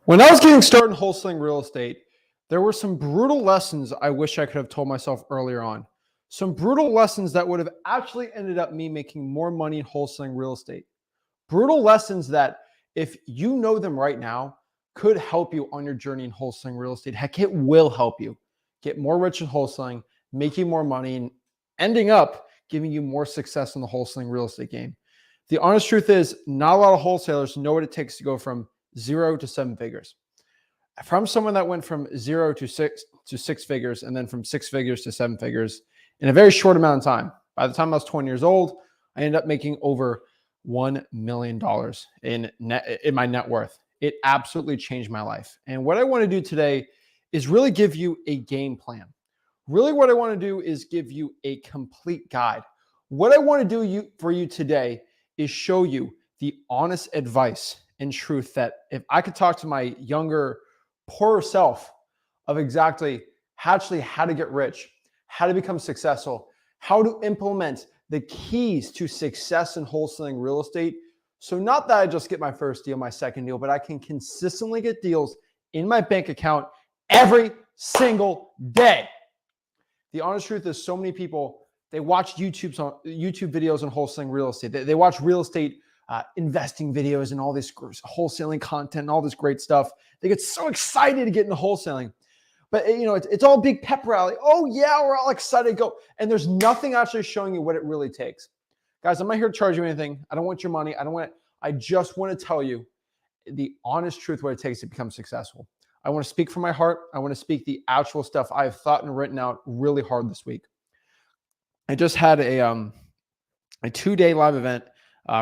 When I was getting started in wholesaling real estate, there were some brutal lessons I wish I could have told myself earlier on. Some brutal lessons that would have actually ended up me making more money in wholesaling real estate. Brutal lessons that, if you know them right now, could help you on your journey in wholesaling real estate. Heck, it will help you get more rich in wholesaling, making more money, and ending up giving you more success in the wholesaling real estate game. The honest truth is, not a lot of wholesalers know what it takes to go from 0 to 7 figures. From someone that went from 0 to 6 figures, and then from 6 figures to 7 figures in a very short amount of time. By the time I was 20 years old, I ended up making over $1 million in my net worth. It absolutely changed my life. And what I want to do today is really give you a game plan. Really, what I want to do is give you a complete guide. What I want to do for you today is show you the honest advice and truth that if I could talk to my younger, poorer self of exactly how to get rich, how to become successful, how to implement the keys to success in wholesaling real estate. So not that I just get my first deal, my second deal, but I can consistently get deals in my bank account every single day. The honest truth is, so many people, they watch YouTube videos on wholesaling real estate. They watch real estate investing videos and all this wholesaling content and all this great stuff. They get so excited to get into wholesaling. But it's all big pep rally. Oh yeah, we're all excited to go. And there's nothing actually showing you what it really takes. Guys, I'm not here to charge you anything. I don't want your money. I just want to tell you the honest truth, what it takes to become successful. I want to speak from my heart. I want to speak the actual stuff I have thought and written out really hard this week. I just had a 2-day live event,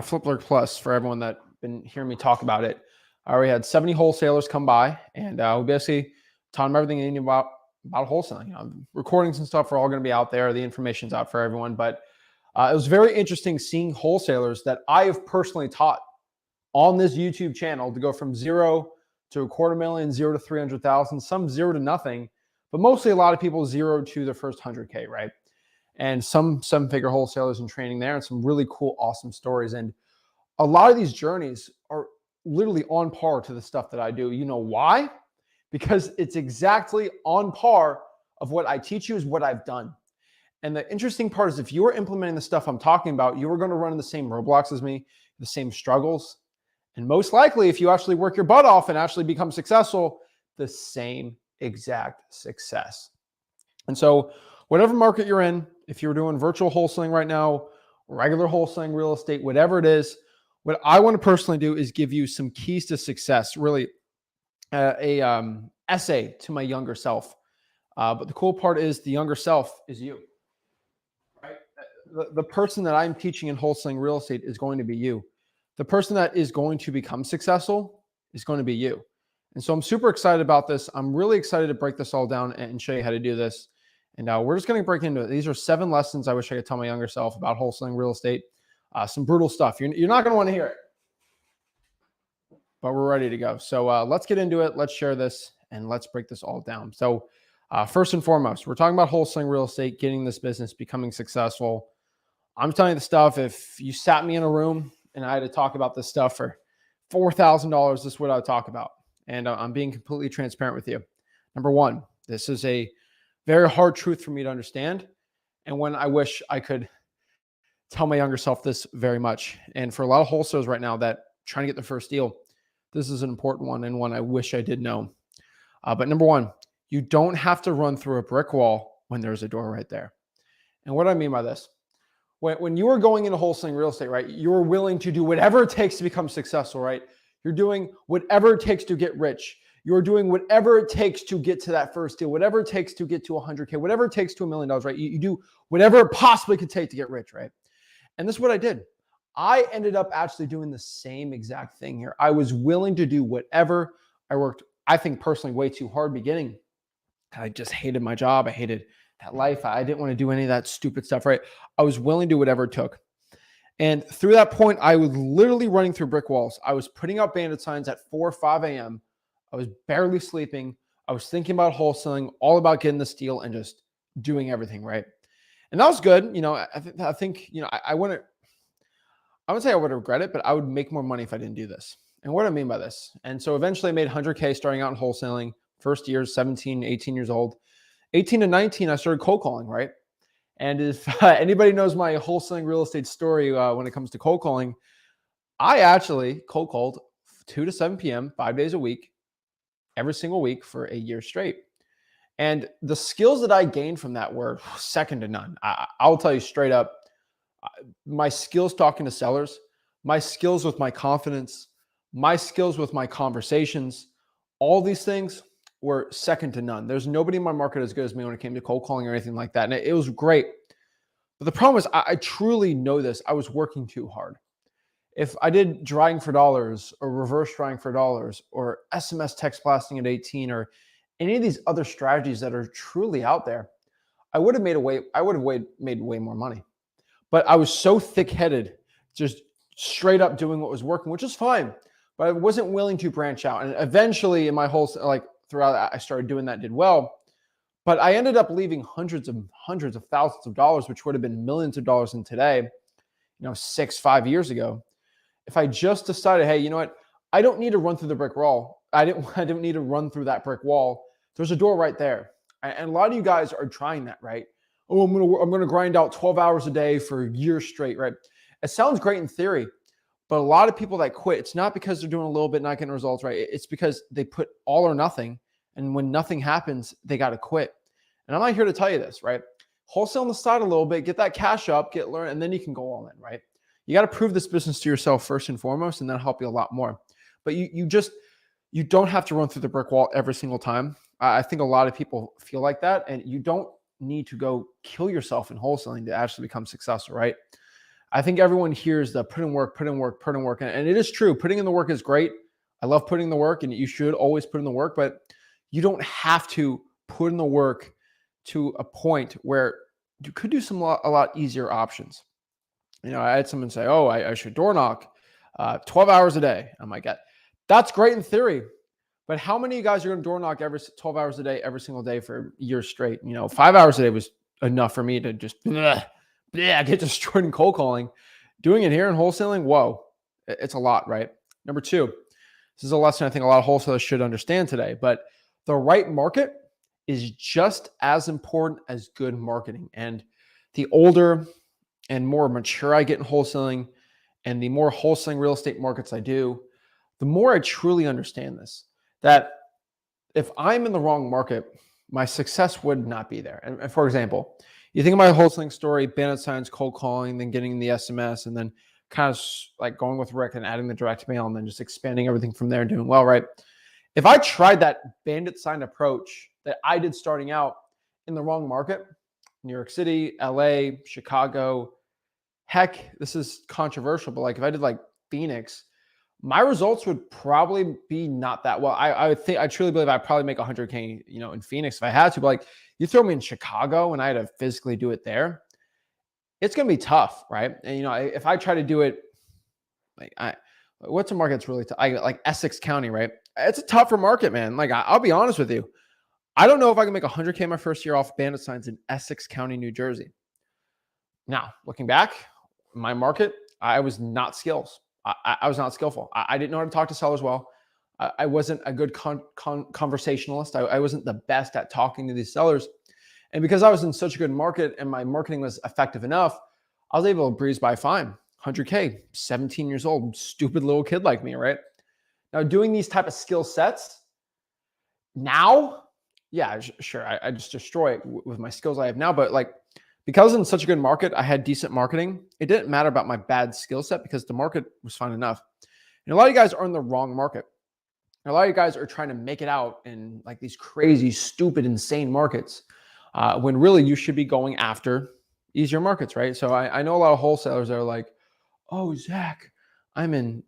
Flipler Plus, for everyone that's been hearing me talk about it. I already had 70 wholesalers come by, and we basically taught them everything they need about wholesaling. Recordings and stuff are all going to be out there. The information's out for everyone. But it was very interesting seeing wholesalers that I have personally taught on this YouTube channel to go from 0 to $250,000, 0 to 300,000, some 0 to nothing, but mostly a lot of people 0 to their first 100K, right? And some 7-figure wholesalers in training there, and some really cool, awesome stories. And a lot of these journeys are literally on par to the stuff that I do. You know why? Because it's exactly on par of what I teach you is what I've done. And the interesting part is, if you are implementing the stuff I'm talking about, you are going to run into the same roadblocks as me, the same struggles. And most likely, if you actually work your butt off and actually become successful, the same exact success. And so whatever market you're in, if you're doing virtual wholesaling right now, regular wholesaling real estate, whatever it is, what I want to personally do is give you some keys to success, really essay to my younger self. But the cool part is, the younger self is you, right? The person that I'm teaching in wholesaling real estate is going to be you. The person that is going to become successful is going to be you. And so I'm super excited about this. I'm really excited to break this all down and show you how to do this. And we're just going to break into it. These are 7 lessons I wish I could tell my younger self about wholesaling real estate. Some brutal stuff. You're not going to want to hear it, but we're ready to go. So let's get into it. Let's share this and let's break this all down. So first and foremost, we're talking about wholesaling real estate, getting this business, becoming successful. I'm telling you the stuff. If you sat me in a room and I had to talk about this stuff for $4,000, this is what I would talk about. And I'm being completely transparent with you. Number one, this is a very hard truth for me to understand, and when I wish I could tell my younger self this very much. And for a lot of wholesalers right now that trying to get their first deal, this is an important one, and one I wish I did know. But number one, you don't have to run through a brick wall when there's a door right there. And what do I mean by this? When you are going into wholesaling real estate, right, you're willing to do whatever it takes to become successful, right? You're doing whatever it takes to get rich. You're doing whatever it takes to get to that first deal, whatever it takes to get to 100K, whatever it takes to $1 million, right? You do whatever it possibly could take to get rich, right? And this is what I did. I ended up actually doing the same exact thing here. I was willing to do whatever. I worked, I think personally, way too hard beginning. I just hated my job. I hated that life. I didn't want to do any of that stupid stuff, right? I was willing to do whatever it took. And through that point, I was literally running through brick walls. I was putting out bandit signs at 4 or 5 a.m. I was barely sleeping. I was thinking about wholesaling, all about getting this deal and just doing everything, right? And that was good. I think, I wouldn't say I would regret it, but I would make more money if I didn't do this. And what do I mean by this? And so eventually I made 100K starting out in wholesaling. First year, 17, 18 years old. 18 to 19, I started cold calling, right? And if anybody knows my wholesaling real estate story when it comes to cold calling, I actually cold called 2 to 7 p.m., 5 days a week, every single week for a year straight. And the skills that I gained from that were second to none. I'll tell you straight up, my skills talking to sellers, my skills with my confidence, my skills with my conversations, all these things were second to none. There's nobody in my market as good as me when it came to cold calling or anything like that. And it was great. But the problem is, I truly know this. I was working too hard. If I did drying for dollars or reverse drying for dollars or SMS text blasting at 18 or any of these other strategies that are truly out there, I would have made made way more money. But I was so thick-headed, just straight up doing what was working, which is fine. But I wasn't willing to branch out. And eventually in my whole, throughout, I started doing that, did well. But I ended up leaving hundreds of thousands of dollars, which would have been millions of dollars in today, 5 years ago. If I just decided, hey, you know what? I don't need to run through the brick wall. I didn't need to run through that brick wall. There's a door right there. And a lot of you guys are trying that, right? Oh, I'm gonna grind out 12 hours a day for years straight, right? It sounds great in theory, but a lot of people that quit, it's not because they're doing a little bit, not getting results, right? It's because they put all or nothing. And when nothing happens, they got to quit. And I'm not here to tell you this, right? Wholesale on the side a little bit, get that cash up, learn, and then you can go all in, right? You got to prove this business to yourself first and foremost, and that'll help you a lot more. But you don't have to run through the brick wall every single time. I think a lot of people feel like that, and you don't need to go kill yourself in wholesaling to actually become successful, right? I think everyone hears the put in work, and it is true. Putting in the work is great. I love putting in the work, and you should always put in the work, but you don't have to put in the work to a point where you could do a lot easier options. I had someone say, oh, I should door knock 12 hours a day. I'm like, that's great in theory, but how many of you guys are going to door knock every 12 hours a day, every single day for years straight? 5 hours a day was enough for me to just get destroyed in cold calling. Doing it here in wholesaling, whoa, it's a lot, right? Number two, this is a lesson I think a lot of wholesalers should understand today, but the right market is just as important as good marketing. And the older and more mature I get in wholesaling and the more wholesaling real estate markets I do, the more I truly understand this, that if I'm in the wrong market, my success would not be there. And for example, you think of my wholesaling story, bandit signs, cold calling, then getting the SMS, and then kind of like going with Rick and adding the direct mail and then just expanding everything from there and doing well, right? If I tried that bandit sign approach that I did starting out in the wrong market, New York City, LA, Chicago, heck, this is controversial, but like if I did like Phoenix, my results would probably be not that well. I truly believe I'd probably make 100K, in Phoenix if I had to, but like you throw me in Chicago and I had to physically do it there, it's going to be tough, right? And, if I try to do it, what's a market that's really tough? Like Essex County, right? It's a tougher market, man. Like I'll be honest with you. I don't know if I can make 100K my first year off bandit signs in Essex County, New Jersey. Now, looking back, my market, I was not skills. I was not skillful. I didn't know how to talk to sellers well. I wasn't a good conversationalist. I wasn't the best at talking to these sellers. And because I was in such a good market and my marketing was effective enough, I was able to breeze by fine. 100K, 17 years old, stupid little kid like me, right? Now, doing these type of skill sets now, yeah, sure, I just destroy it with my skills I have now. But like, because I was in such a good market, I had decent marketing. It didn't matter about my bad skill set because the market was fine enough. And a lot of you guys are in the wrong market. A lot of you guys are trying to make it out in like these crazy, stupid, insane markets when really you should be going after easier markets, right? So I know a lot of wholesalers that are like, oh, Zach, I'm in,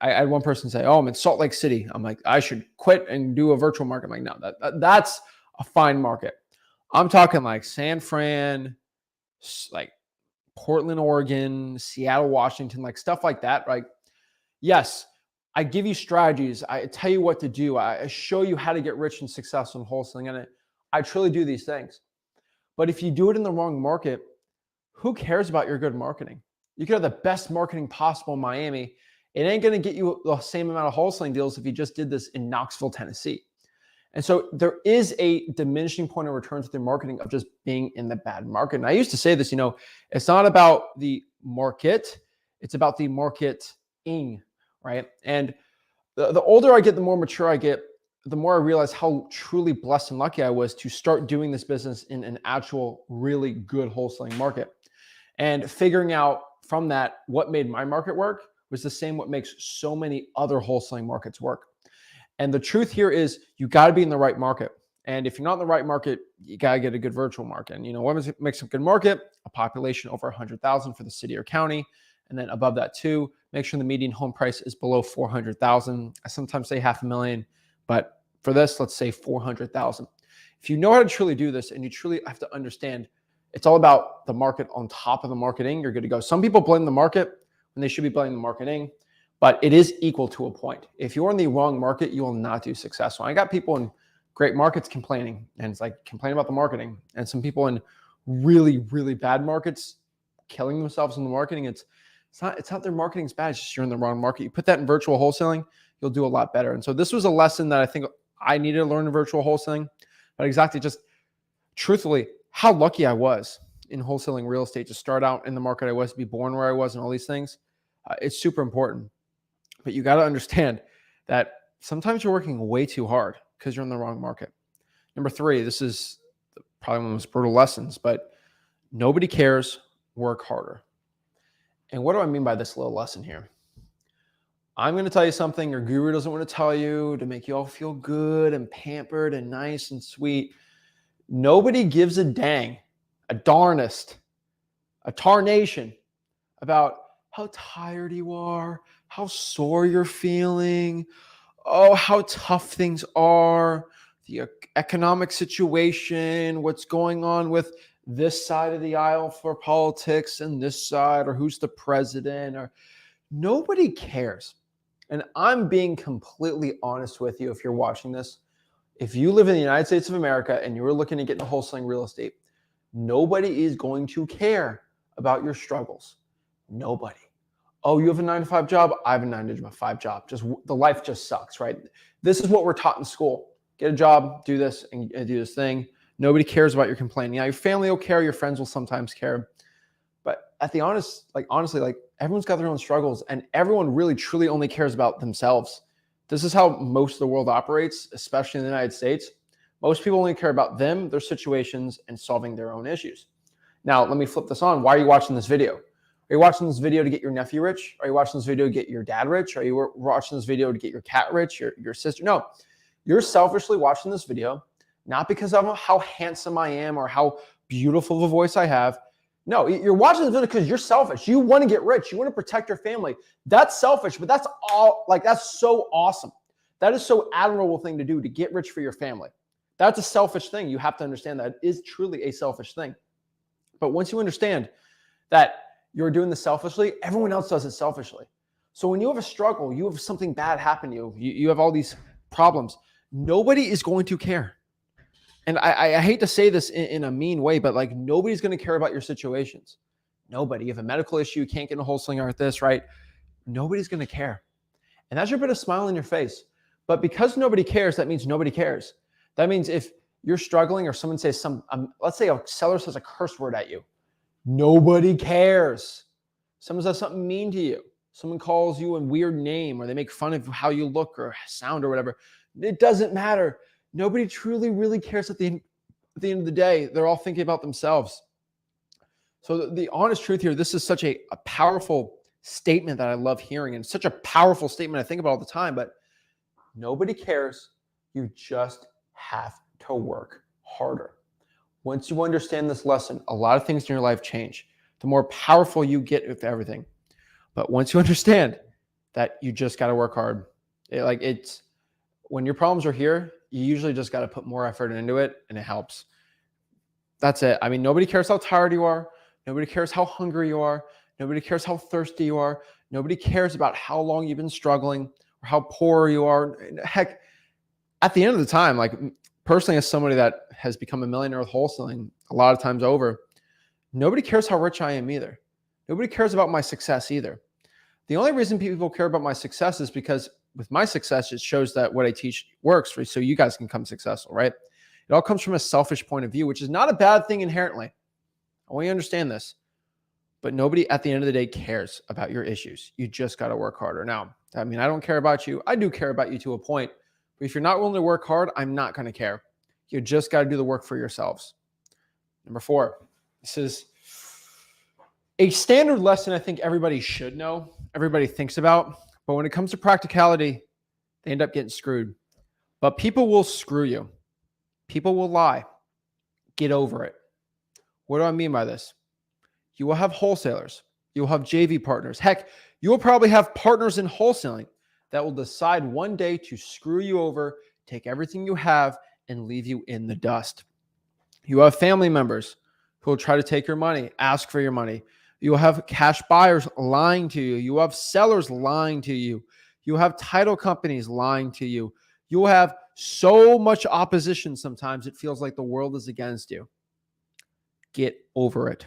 I had one person say, oh, I'm in Salt Lake City. I'm like, I should quit and do a virtual market. I'm like, no, that's a fine market. I'm talking like San Fran, like Portland, Oregon, Seattle, Washington, like stuff like that. Like, yes, I give you strategies. I tell you what to do. I show you how to get rich and successful in wholesaling. And I truly do these things. But if you do it in the wrong market, who cares about your good marketing? You could have the best marketing possible in Miami. It ain't going to get you the same amount of wholesaling deals if you just did this in Knoxville, Tennessee. And so there is a diminishing point of returns with your marketing of just being in the bad market. And I used to say this, it's not about the market, it's about the marketing, right? And the older I get, the more mature I get, the more I realize how truly blessed and lucky I was to start doing this business in an actual really good wholesaling market. And figuring out from that what made my market work was the same what makes so many other wholesaling markets work. And the truth here is you got to be in the right market. And if you're not in the right market, you got to get a good virtual market. And what makes a good market? A population over 100,000 for the city or county. And then above that too, make sure the median home price is below 400,000. I sometimes say $500,000, but for this, let's say 400,000. If you know how to truly do this and you truly have to understand, it's all about the market on top of the marketing, you're good to go. Some people blame the market when they should be blaming the marketing, but it is equal to a point. If you're in the wrong market, you will not do successful. I got people in great markets complaining, and it's like complaining about the marketing, and some people in really, really bad markets killing themselves in the marketing. It's not their marketing's bad, it's just you're in the wrong market. You put that in virtual wholesaling, you'll do a lot better. And so this was a lesson that I think I needed to learn in virtual wholesaling, but exactly just truthfully, how lucky I was in wholesaling real estate to start out in the market I was, to be born where I was, and all these things. It's super important. But you got to understand that sometimes you're working way too hard because you're in the wrong market. Number 3, this is probably one of the most brutal lessons, but nobody cares, work harder. And what do I mean by this little lesson here? I'm going to tell you something your guru doesn't want to tell you to make you all feel good and pampered and nice and sweet. Nobody gives a dang, a darnest, a tarnation about how tired you are, how sore you're feeling, how tough things are, the economic situation, what's going on with this side of the aisle for politics and this side, or who's the president, or nobody cares. And I'm being completely honest with you if you're watching this. If you live in the United States of America and you're looking to get into wholesaling real estate, nobody is going to care about your struggles. Nobody. Oh, you have a 9-to-5 job? I have a 9-to-5 job. Just the life just sucks, right? This is what we're taught in school. Get a job, do this, and do this thing. Nobody cares about your complaining. Now, your family will care, your friends will sometimes care. But honestly, everyone's got their own struggles, and everyone really truly only cares about themselves. This is how most of the world operates, especially in the United States. Most people only care about them, their situations, and solving their own issues. Now, let me flip this on. Why are you watching this video? Are you watching this video to get your nephew rich? Are you watching this video to get your dad rich? Are you watching this video to get your cat rich, your sister? No, you're selfishly watching this video, not because of how handsome I am or how beautiful of a voice I have. No, you're watching this video because you're selfish. You want to get rich. You want to protect your family. That's selfish, but that's so awesome. That is so admirable thing to do, to get rich for your family. That's a selfish thing. You have to understand that it is truly a selfish thing. But once you understand that you're doing this selfishly, everyone else does it selfishly. So when you have a struggle, you have something bad happen to you, you have all these problems, nobody is going to care. And I hate to say this in a mean way, but nobody's going to care about your situations. Nobody. You have a medical issue, you can't get a wholesaling with this, right? Nobody's going to care. And that should put a smile on your face. But because nobody cares, that means nobody cares. That means if you're struggling or someone says let's say a seller says a curse word at you, nobody cares. Someone says something mean to you. Someone calls you a weird name, or they make fun of how you look or sound or whatever. It doesn't matter. Nobody truly, really cares at the end of the day. They're all thinking about themselves. So the honest truth here, this is such a powerful statement that I love hearing, and such a powerful statement I think about all the time, but nobody cares. You just have to work harder. Once you understand this lesson, a lot of things in your life change. The more powerful you get with everything. But once you understand that you just got to work hard, it's when your problems are here, you usually just got to put more effort into it, and it helps. That's it. I mean, nobody cares how tired you are. Nobody cares how hungry you are. Nobody cares how thirsty you are. Nobody cares about how long you've been struggling or how poor you are. Heck, at the end of the time, personally, as somebody that has become a millionaire with wholesaling a lot of times over, nobody cares how rich I am either. Nobody cares about my success either. The only reason people care about my success is because with my success, it shows that what I teach works so you guys can become successful, right? It all comes from a selfish point of view, which is not a bad thing inherently. I want you to understand this. But nobody at the end of the day cares about your issues. You just got to work harder. Now, I mean, I don't care about you. I do care about you to a point. But if you're not willing to work hard, I'm not going to care. You just got to do the work for yourselves. Number 4, this is a standard lesson I think everybody should know, everybody thinks about. But when it comes to practicality, they end up getting screwed. But people will screw you. People will lie. Get over it. What do I mean by this? You will have wholesalers. You will have JV partners. Heck, you will probably have partners in wholesaling that will decide one day to screw you over, take everything you have, and leave you in the dust. You have family members who will try to take your money, ask for your money. You will have cash buyers lying to you. You will have sellers lying to you. You will have title companies lying to you. You will have so much opposition sometimes it feels like the world is against you. Get over it.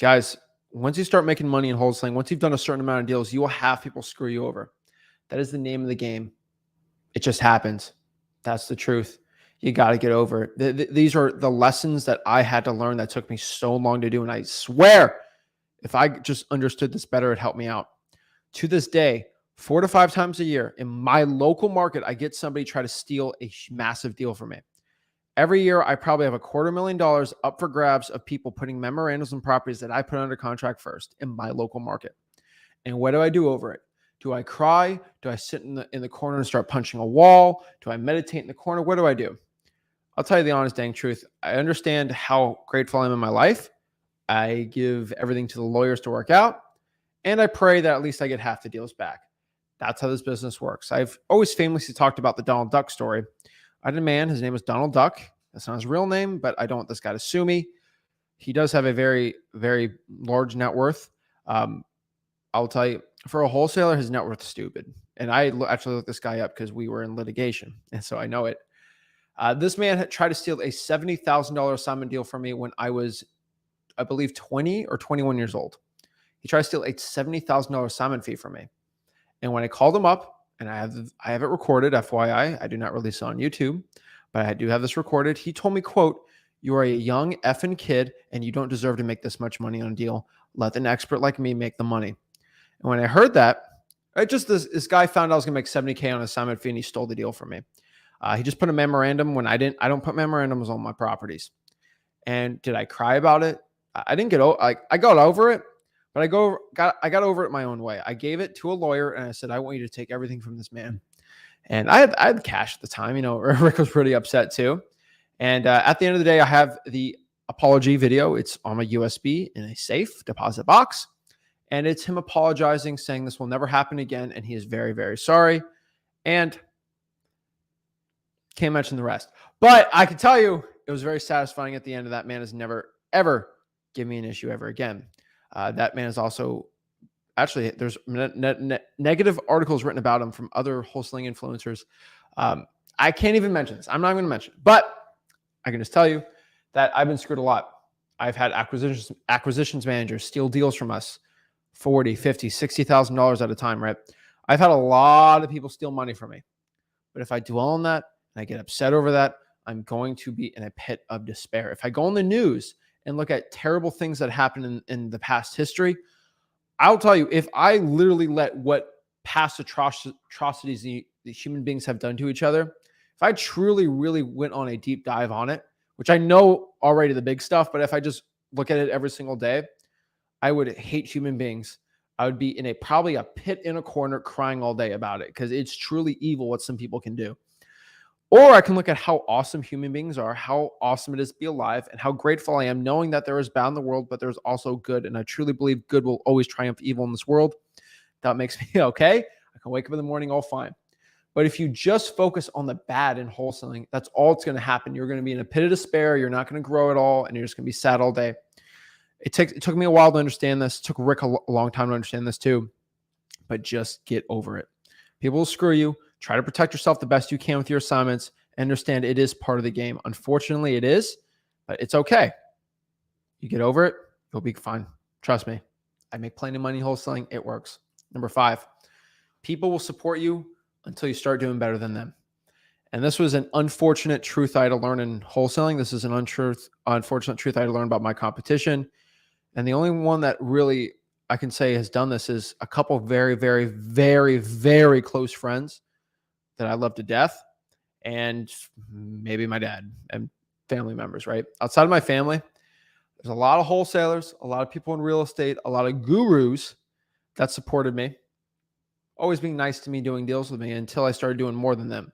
Guys, once you start making money in wholesaling, once you've done a certain amount of deals, you will have people screw you over. That is the name of the game. It just happens. That's the truth. You got to get over it. These are the lessons that I had to learn that took me so long to do. And I swear, if I just understood this better, it helped me out. To this day, 4 to 5 times a year in my local market, I get somebody try to steal a massive deal from me. Every year, I probably have $250,000 up for grabs of people putting memorandums on properties that I put under contract first in my local market. And what do I do over it? Do I cry? Do I sit in the corner and start punching a wall? Do I meditate in the corner? What do I do? I'll tell you the honest dang truth. I understand how grateful I am in my life. I give everything to the lawyers to work out. And I pray that at least I get half the deals back. That's how this business works. I've always famously talked about the Donald Duck story. I had a man, his name was Donald Duck. That's not his real name, but I don't want this guy to sue me. He does have a very, very large net worth. I'll tell you, for a wholesaler, his net worth is stupid. And I actually looked this guy up because we were in litigation. And so I know it. This man had tried to steal a $70,000 assignment deal from me when I was, I believe, 20 or 21 years old. He tried to steal a $70,000 assignment fee from me. And when I called him up, and I have it recorded, FYI. I do not release it on YouTube, but I do have this recorded. He told me, quote, "You are a young effing kid and you don't deserve to make this much money on a deal. Let an expert like me make the money." And when I heard that, this guy found out I was going to make $70K on an assignment fee and he stole the deal from me. He just put a memorandum when I don't put memorandums on my properties. And did I cry about it? I didn't I got over it. But I got over it my own way. I gave it to a lawyer and I said, I want you to take everything from this man. And I had cash at the time. You know, Rick was pretty upset too. And at the end of the day, I have the apology video. It's on my USB in a safe deposit box. And it's him apologizing, saying this will never happen again. And he is very, very sorry. And can't mention the rest. But I can tell you, it was very satisfying at the end of that man has never, ever given me an issue ever again. That man is also actually there's negative articles written about him from other wholesaling influencers. I can't even mention this. I'm not going to mention it, but I can just tell you that I've been screwed a lot. I've had acquisitions managers steal deals from us, $40,000, $50,000, $60,000 at a time, right? I've had a lot of people steal money from me. But if I dwell on that and I get upset over that, I'm going to be in a pit of despair. If I go on the news and look at terrible things that happened in the past history, I'll tell you, if I literally let what past atrocities the human beings have done to each other, if I truly, really went on a deep dive on it, which I know already the big stuff, but if I just look at it every single day, I would hate human beings. I would be in probably a pit in a corner crying all day about it because it's truly evil what some people can do. Or I can look at how awesome human beings are, how awesome it is to be alive, and how grateful I am knowing that there is bad in the world, but there's also good. And I truly believe good will always triumph evil in this world. That makes me okay. I can wake up in the morning all fine. But if you just focus on the bad in wholesaling, that's all that's going to happen. You're going to be in a pit of despair. You're not going to grow at all, and you're just going to be sad all day. It took me a while to understand this. It took Rick a long time to understand this too. But just get over it. People will screw you. Try to protect yourself the best you can with your assignments. Understand it is part of the game. Unfortunately, it is, but it's okay. You get over it, you'll be fine. Trust me. I make plenty of money wholesaling. It works. Number 5, people will support you until you start doing better than them. And this was an unfortunate truth I had to learn in wholesaling. This is an unfortunate truth I had to learn about my competition. And the only one that really I can say has done this is a couple of very, very, very, very close friends that I love to death, and maybe my dad and family members, right? Outside of my family, there's a lot of wholesalers, a lot of people in real estate, a lot of gurus that supported me, always being nice to me, doing deals with me until I started doing more than them.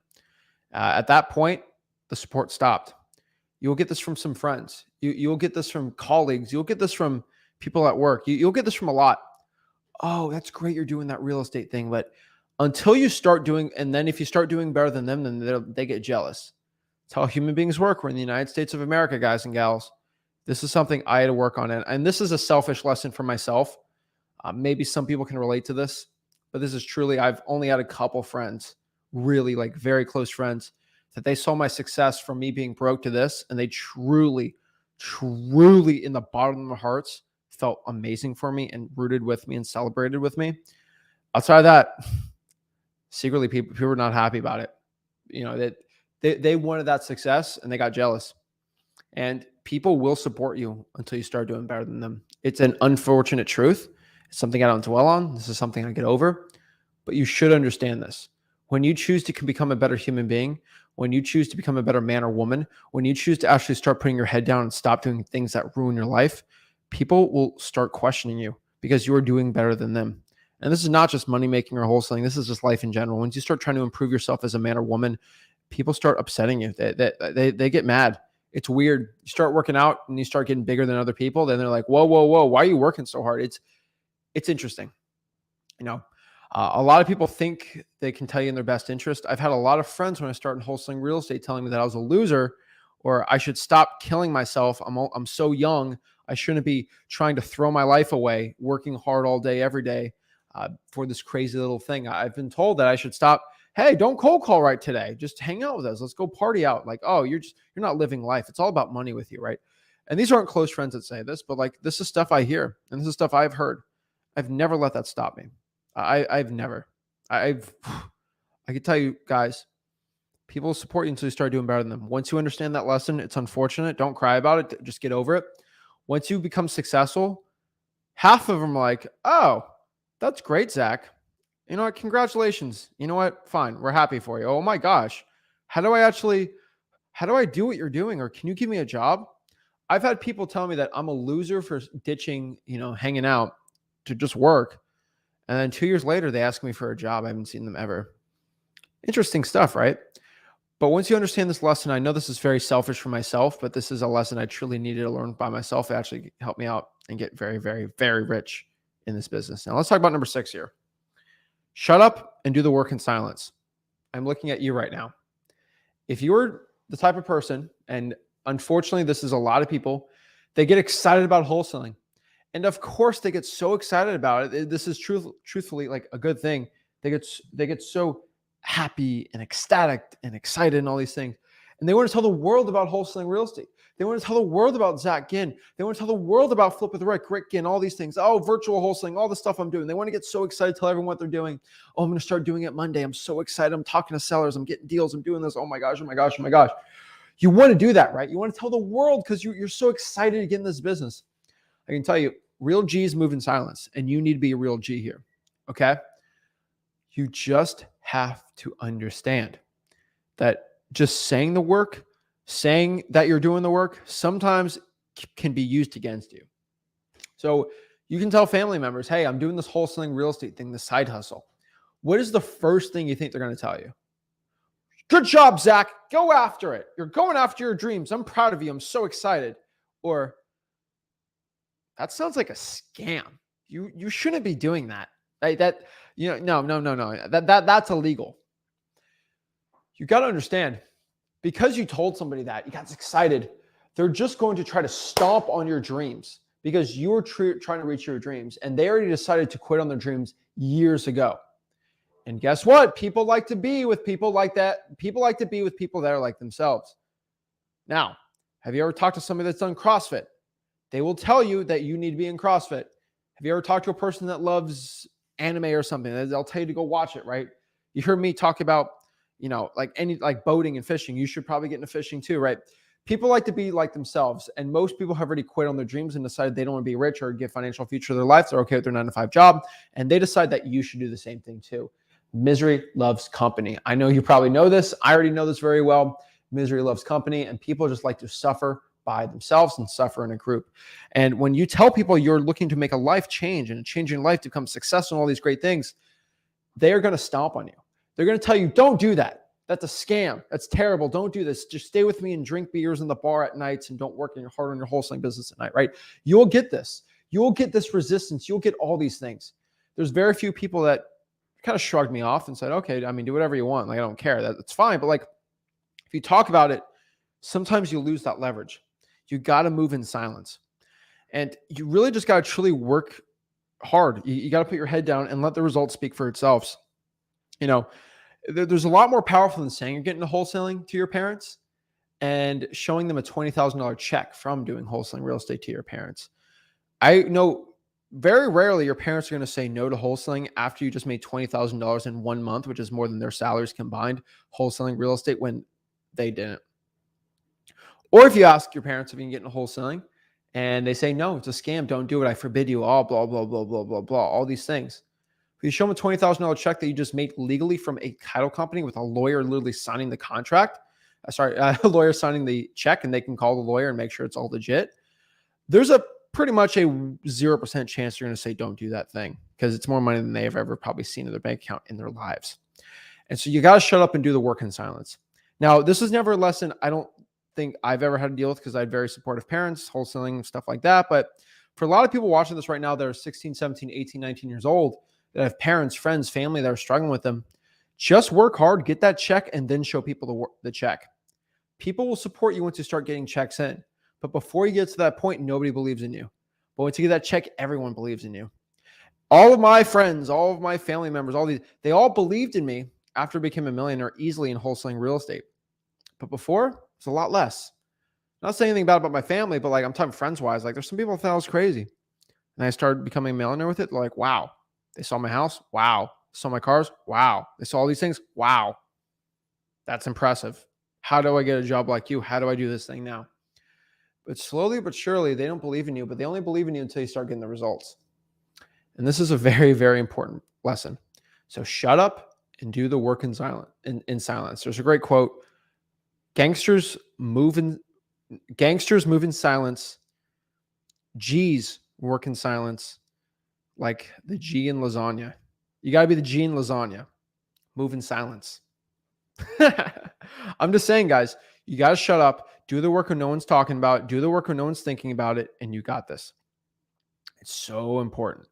At that point, the support stopped. You'll get this from some friends. You'll get this from colleagues. You'll get this from people at work. You'll get this from a lot. Oh, that's great. You're doing that real estate thing. But until you start doing, and then if you start doing better than them, then they get jealous. It's how human beings work. We're in the United States of America, guys and gals. This is something I had to work on. And this is a selfish lesson for myself. Maybe some people can relate to this, but this is truly, I've only had a couple friends, really like very close friends, that they saw my success from me being broke to this. And they truly, truly in the bottom of their hearts felt amazing for me and rooted with me and celebrated with me. Outside of that, secretly people were not happy about it. You know, that they wanted that success and they got jealous. And people will support you until you start doing better than them. It's an unfortunate truth. It's something I don't dwell on. This is something I get over. But you should understand this. When you choose to become a better human being, when you choose to become a better man or woman, when you choose to actually start putting your head down and stop doing things that ruin your life, people will start questioning you because you are doing better than them. And this is not just money making or wholesaling. This is just life in general. Once you start trying to improve yourself as a man or woman, people start upsetting you. They get mad. It's weird. You start working out and you start getting bigger than other people. Then they're like, whoa, whoa, whoa. Why are you working so hard? It's interesting. You know, a lot of people think they can tell you in their best interest. I've had a lot of friends when I started wholesaling real estate telling me that I was a loser or I should stop killing myself. I'm so young. I shouldn't be trying to throw my life away, working hard all day, every day for this crazy little thing. I've been told that I should stop. Hey, don't cold call right today. Just hang out with us. Let's go party out. Like, oh, you're not living life. It's all about money with you, right? And these aren't close friends that say this, but like this is stuff I hear and this is stuff I've heard. I've never let that stop me. I've never. I can tell you guys, people support you until you start doing better than them. Once you understand that lesson, it's unfortunate. Don't cry about it. Just get over it. Once you become successful, half of them are like, oh, that's great, Zach. You know what? Congratulations. You know what? Fine. We're happy for you. Oh my gosh. How do I do what you're doing? Or can you give me a job? I've had people tell me that I'm a loser for ditching, hanging out to just work. And then 2 years later, they ask me for a job. I haven't seen them ever. Interesting stuff, right? But once you understand this lesson, I know this is very selfish for myself, but this is a lesson I truly needed to learn by myself. It actually helped me out and get very, very, very rich in this business. Now let's talk about number 6 here. Shut up and do the work in silence. I'm looking at you right now. If you're the type of person, and unfortunately, this is a lot of people, they get excited about wholesaling. And of course, they get so excited about it. This is truthfully like a good thing. They get so happy and ecstatic and excited and all these things. And they want to tell the world about wholesaling real estate. They want to tell the world about Zach Ginn. They want to tell the world about Flip with Rick Ginn, all these things. Oh, virtual wholesaling, all the stuff I'm doing. They want to get so excited, tell everyone what they're doing. Oh, I'm going to start doing it Monday. I'm so excited. I'm talking to sellers. I'm getting deals. I'm doing this. Oh my gosh, oh my gosh, oh my gosh. You want to do that, right? You want to tell the world because you're so excited to get in this business. I can tell you, real G's move in silence, and you need to be a real G here, okay? You just have to understand that just saying the work, saying that you're doing the work, sometimes can be used against you. So you can tell family members, hey, I'm doing this wholesaling real estate thing, this side hustle. What is the first thing you think they're going to tell you? Good job, Zach. Go after it. You're going after your dreams. I'm proud of you. I'm so excited. Or that sounds like a scam. You shouldn't be doing that. No. That's illegal. You got to understand, because you told somebody that, you got excited, they're just going to try to stomp on your dreams because you're trying to reach your dreams, and they already decided to quit on their dreams years ago. And guess what? People like to be with people like that. People like to be with people that are like themselves. Now, have you ever talked to somebody that's done CrossFit? They will tell you that you need to be in CrossFit. Have you ever talked to a person that loves anime or something. They'll tell you to go watch it, right? You heard me talk about, like boating and fishing. You should probably get into fishing too, right? People like to be like themselves, and most people have already quit on their dreams and decided they don't want to be rich or get financial future of their life. They're okay with their 9-to-5 job, and they decide that you should do the same thing too. Misery loves company. I know you probably know this. I already know this very well. Misery loves company, and people just like to suffer by themselves and suffer in a group. And when you tell people you're looking to make a life change and changing life to become successful and all these great things, they are going to stomp on you. They're going to tell you, don't do that. That's a scam. That's terrible. Don't do this. Just stay with me and drink beers in the bar at nights and don't work hard on your wholesaling business at night, right? You'll get this. You'll get this resistance. You'll get all these things. There's very few people that kind of shrugged me off and said, okay, I mean, do whatever you want. Like, I don't care. That's fine. But like, if you talk about it, sometimes you lose that leverage. You got to move in silence. And you really just got to truly work hard. You got to put your head down and let the results speak for itself. There's a lot more powerful than saying you're getting into wholesaling to your parents and showing them a $20,000 check from doing wholesaling real estate to your parents. I know very rarely your parents are going to say no to wholesaling after you just made $20,000 in 1 month, which is more than their salaries combined, wholesaling real estate, when they didn't. Or if you ask your parents if you can get into wholesaling and they say, no, it's a scam, don't do it, I forbid you, all blah, blah, blah, blah, blah, blah, all these things. If you show them a $20,000 check that you just made legally from a title company with a lawyer literally signing the contract, a lawyer signing the check, and they can call the lawyer and make sure it's all legit, there's a pretty much a 0% chance you're going to say don't do that thing, because it's more money than they have ever probably seen in their bank account in their lives. And so you got to shut up and do the work in silence. Now, this is never a lesson I don't think I've ever had to deal with, because I had very supportive parents, wholesaling, stuff like that. But for a lot of people watching this right now that are 16, 17, 18, 19 years old, that have parents, friends, family that are struggling with them, just work hard, get that check, and then show people the check. People will support you once you start getting checks in. But before you get to that point, nobody believes in you. But once you get that check, everyone believes in you. All of my friends, all of my family members, they all believed in me after I became a millionaire easily in wholesaling real estate. But before, it's a lot less. Not saying anything bad about my family, but like, I'm talking friends-wise. Like, there's some people that thought I was crazy. And I started becoming a millionaire with it. They're like, wow. They saw my house. Wow. They saw my cars. Wow. They saw all these things. Wow. That's impressive. How do I get a job like you? How do I do this thing now? But slowly but surely, they don't believe in you, but they only believe in you until you start getting the results. And this is a very, very important lesson. So shut up and do the work in silence. There's a great quote. Gangsters move in silence. G's work in silence, like the G in lasagna. You got to be the G in lasagna. Move in silence. I'm just saying, guys, you got to shut up, do the work when no one's talking about it, do the work when no one's thinking about it, and you got this. It's so important.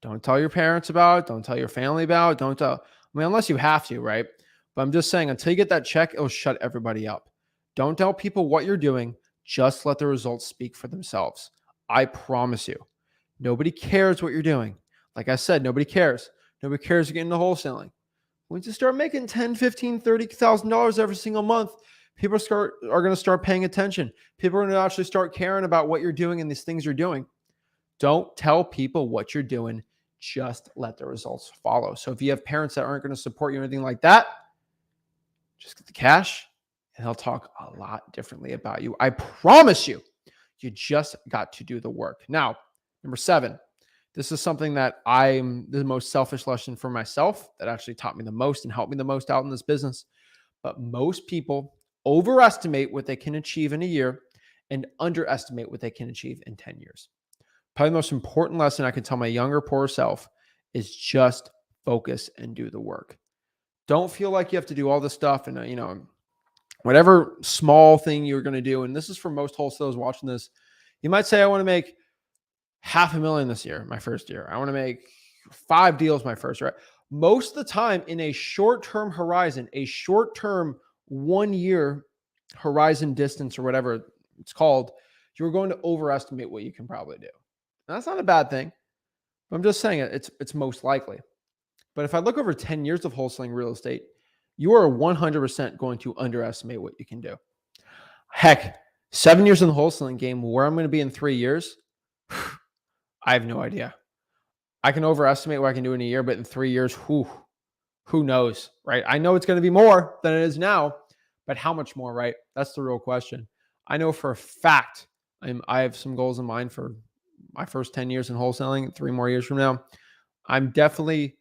Don't tell your parents about it. Don't tell your family about it. Don't tell, unless you have to, right? But I'm just saying, until you get that check, it'll shut everybody up. Don't tell people what you're doing. Just let the results speak for themselves. I promise you. Nobody cares what you're doing. Like I said, nobody cares. Nobody cares you're getting into wholesaling. Once you start making $10,000, $15,000, $30,000 every single month, people are going to start paying attention. People are going to actually start caring about what you're doing and these things you're doing. Don't tell people what you're doing. Just let the results follow. So if you have parents that aren't going to support you or anything like that, just get the cash and they'll talk a lot differently about you. I promise you. You just got to do the work. Now, number 7, this is something that I'm the most selfish lesson for myself that actually taught me the most and helped me the most out in this business. But most people overestimate what they can achieve in a year and underestimate what they can achieve in 10 years. Probably the most important lesson I can tell my younger, poorer self is just focus and do the work. Don't feel like you have to do all this stuff and, whatever small thing you're going to do. And this is for most wholesalers watching this. You might say, I want to make $500,000 this year, my first year. I want to make 5 deals my first year. Most of the time in a short-term horizon, a short-term 1-year horizon distance or whatever it's called, you're going to overestimate what you can probably do. And that's not a bad thing. I'm just saying it's most likely. But if I look over 10 years of wholesaling real estate, you are 100% going to underestimate what you can do. Heck, 7 years in the wholesaling game, where I'm going to be in 3 years, I have no idea. I can overestimate what I can do in a year, but in 3 years, who knows, right? I know it's going to be more than it is now, but how much more, right? That's the real question. I know for a fact I have some goals in mind for my first 10 years in wholesaling, 3 more years from now. I'm definitely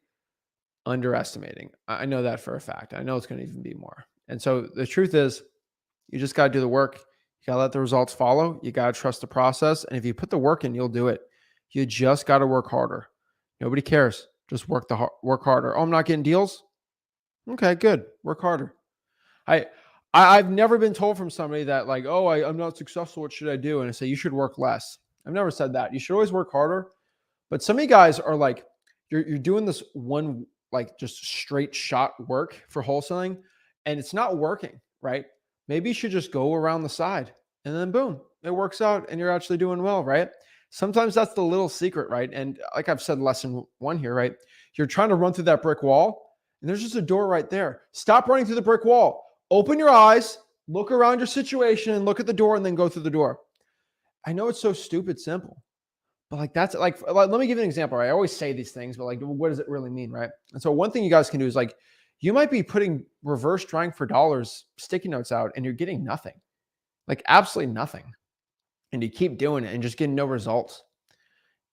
underestimating. I know that for a fact. I know it's going to even be more. And so the truth is, you just got to do the work. You got to let the results follow. You got to trust the process. And if you put the work in, you'll do it. You just got to work harder. Nobody cares. Just work harder. Oh, I'm not getting deals. Okay, good. Work harder. I've never been told from somebody that like, oh, I'm not successful. What should I do? And I say, you should work less. I've never said that. You should always work harder. But some of you guys are like, you're doing this one, like just straight shot work for wholesaling and it's not working, right? Maybe you should just go around the side and then boom, it works out and you're actually doing well, right? Sometimes that's the little secret, right? And like I've said, lesson 1 here, right? You're trying to run through that brick wall and there's just a door right there. Stop running through the brick wall. Open your eyes, look around your situation and look at the door and then go through the door. I know it's so stupid simple, but like that's like let me give you an example, right? I always say these things, but like what does it really mean, right? And so one thing you guys can do is like you might be putting reverse drawing for dollars sticky notes out and you're getting nothing, like absolutely nothing. And you keep doing it and just getting no results.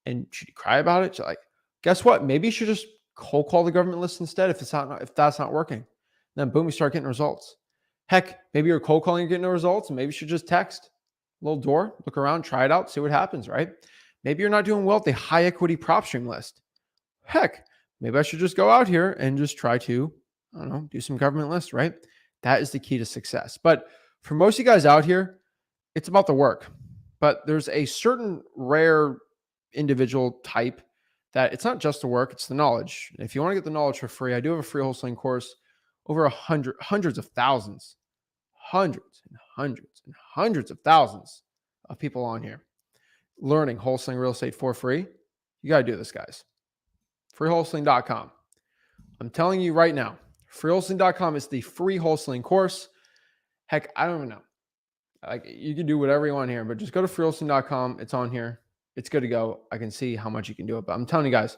And should you cry about it? Like, guess what? Maybe you should just cold call the government list instead if that's not working. Then boom, you start getting results. Heck, maybe you're cold calling, you're getting no results, and maybe you should just text a little door, look around, try it out, see what happens, right? Maybe you're not doing well at the high equity prop stream list. Heck, maybe I should just go out here and just try to, I don't know, do some government lists, right? That is the key to success. But for most of you guys out here, it's about the work. But there's a certain rare individual type that it's not just the work, it's the knowledge. If you want to get the knowledge for free, I do have a free wholesaling course, over hundreds of thousands, hundreds of thousands of people on here learning wholesaling real estate for free. You got to do this, guys. Freewholesaling.com. I'm telling you right now, freewholesaling.com is the free wholesaling course. Heck, I don't even know. Like you can do whatever you want here, but just go to freewholesaling.com. It's on here. It's good to go. I can see how much you can do it. But I'm telling you guys,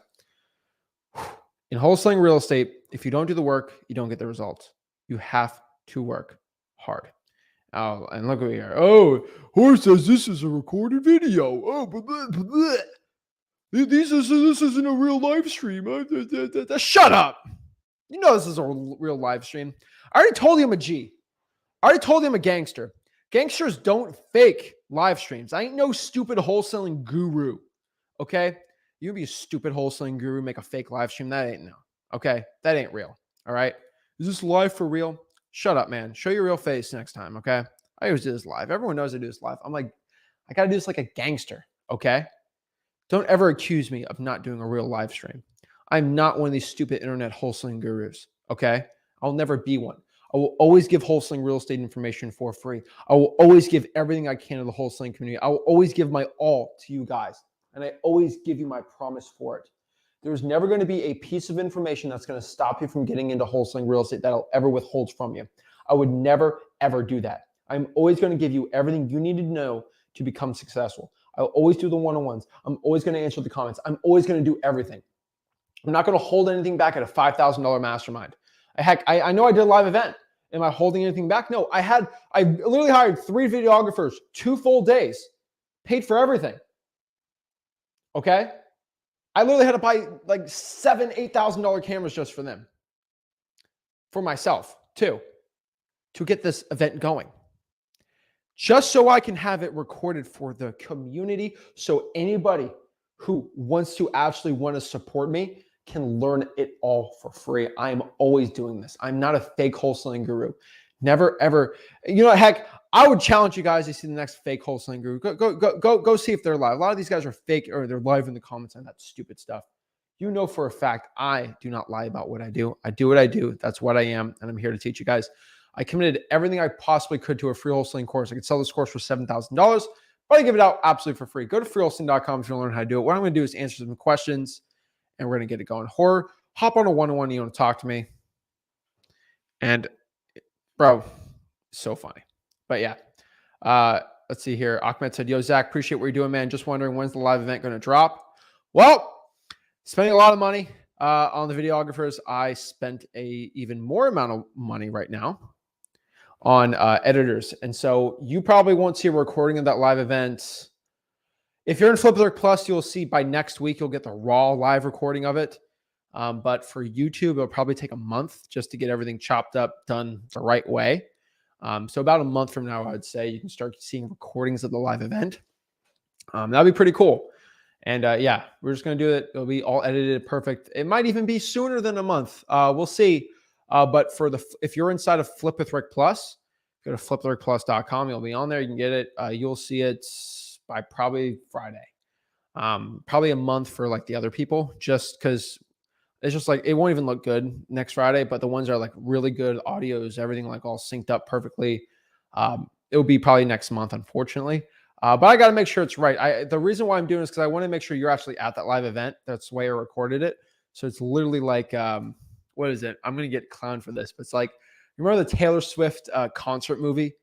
in wholesaling real estate, if you don't do the work, you don't get the results. You have to work hard. Oh, and look over here. Oh, Horse says this is a recorded video. Oh, this isn't a real live stream. Shut up. You know this is a real live stream. I already told you I'm a G. I already told you I'm a gangster. Gangsters don't fake live streams. I ain't no stupid wholesaling guru. Okay? You can be a stupid wholesaling guru, make a fake live stream. That ain't no. Okay? That ain't real. All right? Is this live for real? Shut up, man. Show your real face next time. Okay? I always do this live. Everyone knows I do this live. I'm like, I got to do this like a gangster. Okay? Don't ever accuse me of not doing a real live stream. I'm not one of these stupid internet wholesaling gurus. Okay? I'll never be one. I will always give wholesaling real estate information for free. I will always give everything I can to the wholesaling community. I will always give my all to you guys. And I always give you my promise for it. There's never going to be a piece of information that's going to stop you from getting into wholesaling real estate that I'll ever withhold from you. I would never, ever do that. I'm always going to give you everything you need to know to become successful. I'll always do the one-on-ones. I'm always going to answer the comments. I'm always going to do everything. I'm not going to hold anything back at a $5,000 mastermind. Heck, I know I did a live event. Am I holding anything back? No, I literally hired 3 videographers, 2 full days, paid for everything. Okay? I literally had to buy like $7,000, $8,000 cameras just for them. For myself, too, to get this event going. Just so I can have it recorded for the community, so anybody who wants to actually want to support me can learn it all for free. I am always doing this. I'm not a fake wholesaling guru. Never, ever. You know, heck, I would challenge you guys to see the next fake wholesaling guru. Go see if they're live. A lot of these guys are fake or they're live in the comments on that stupid stuff. You know for a fact, I do not lie about what I do. I do what I do. That's what I am. And I'm here to teach you guys. I committed everything I possibly could to a free wholesaling course. I could sell this course for $7,000, but I give it out absolutely for free. Go to freewholesaling.com if you want to learn how to do it. What I'm going to do is answer some questions and we're going to get it going. Or hop on a one-on-one. You want to talk to me. And bro, so funny. But yeah, let's see here. Ahmed said, yo, Zach, appreciate what you're doing, man. Just wondering, when's the live event going to drop? Well, Spending a lot of money on the videographers. I spent a even more amount of money right now on editors. And so you probably won't see a recording of that live event. If you're in Flip Alert Plus, you'll see by next week, you'll get the raw live recording of it. But for YouTube, it'll probably take a month just to get everything chopped up, done the right way. So about a month from now, I'd say you can start seeing recordings of the live event. That'd be pretty cool. And yeah, we're just going to do it. It'll be all edited perfect. It might even be sooner than a month. We'll see. But if you're inside of Flip with Rick Plus, go to flipwithrickplus.com. You'll be on there. You can get it. You'll see it by probably Friday. Probably a month for like the other people, just because it's just like, it won't even look good next Friday, but the ones that are like really good audios, everything like all synced up perfectly. It will be probably next month, unfortunately. But I got to make sure it's right. The reason why I'm doing this is because I want to make sure you're actually at that live event. That's the way I recorded it. So it's literally like, what is it? I'm going to get clowned for this, but it's like, you remember the Taylor Swift concert movie?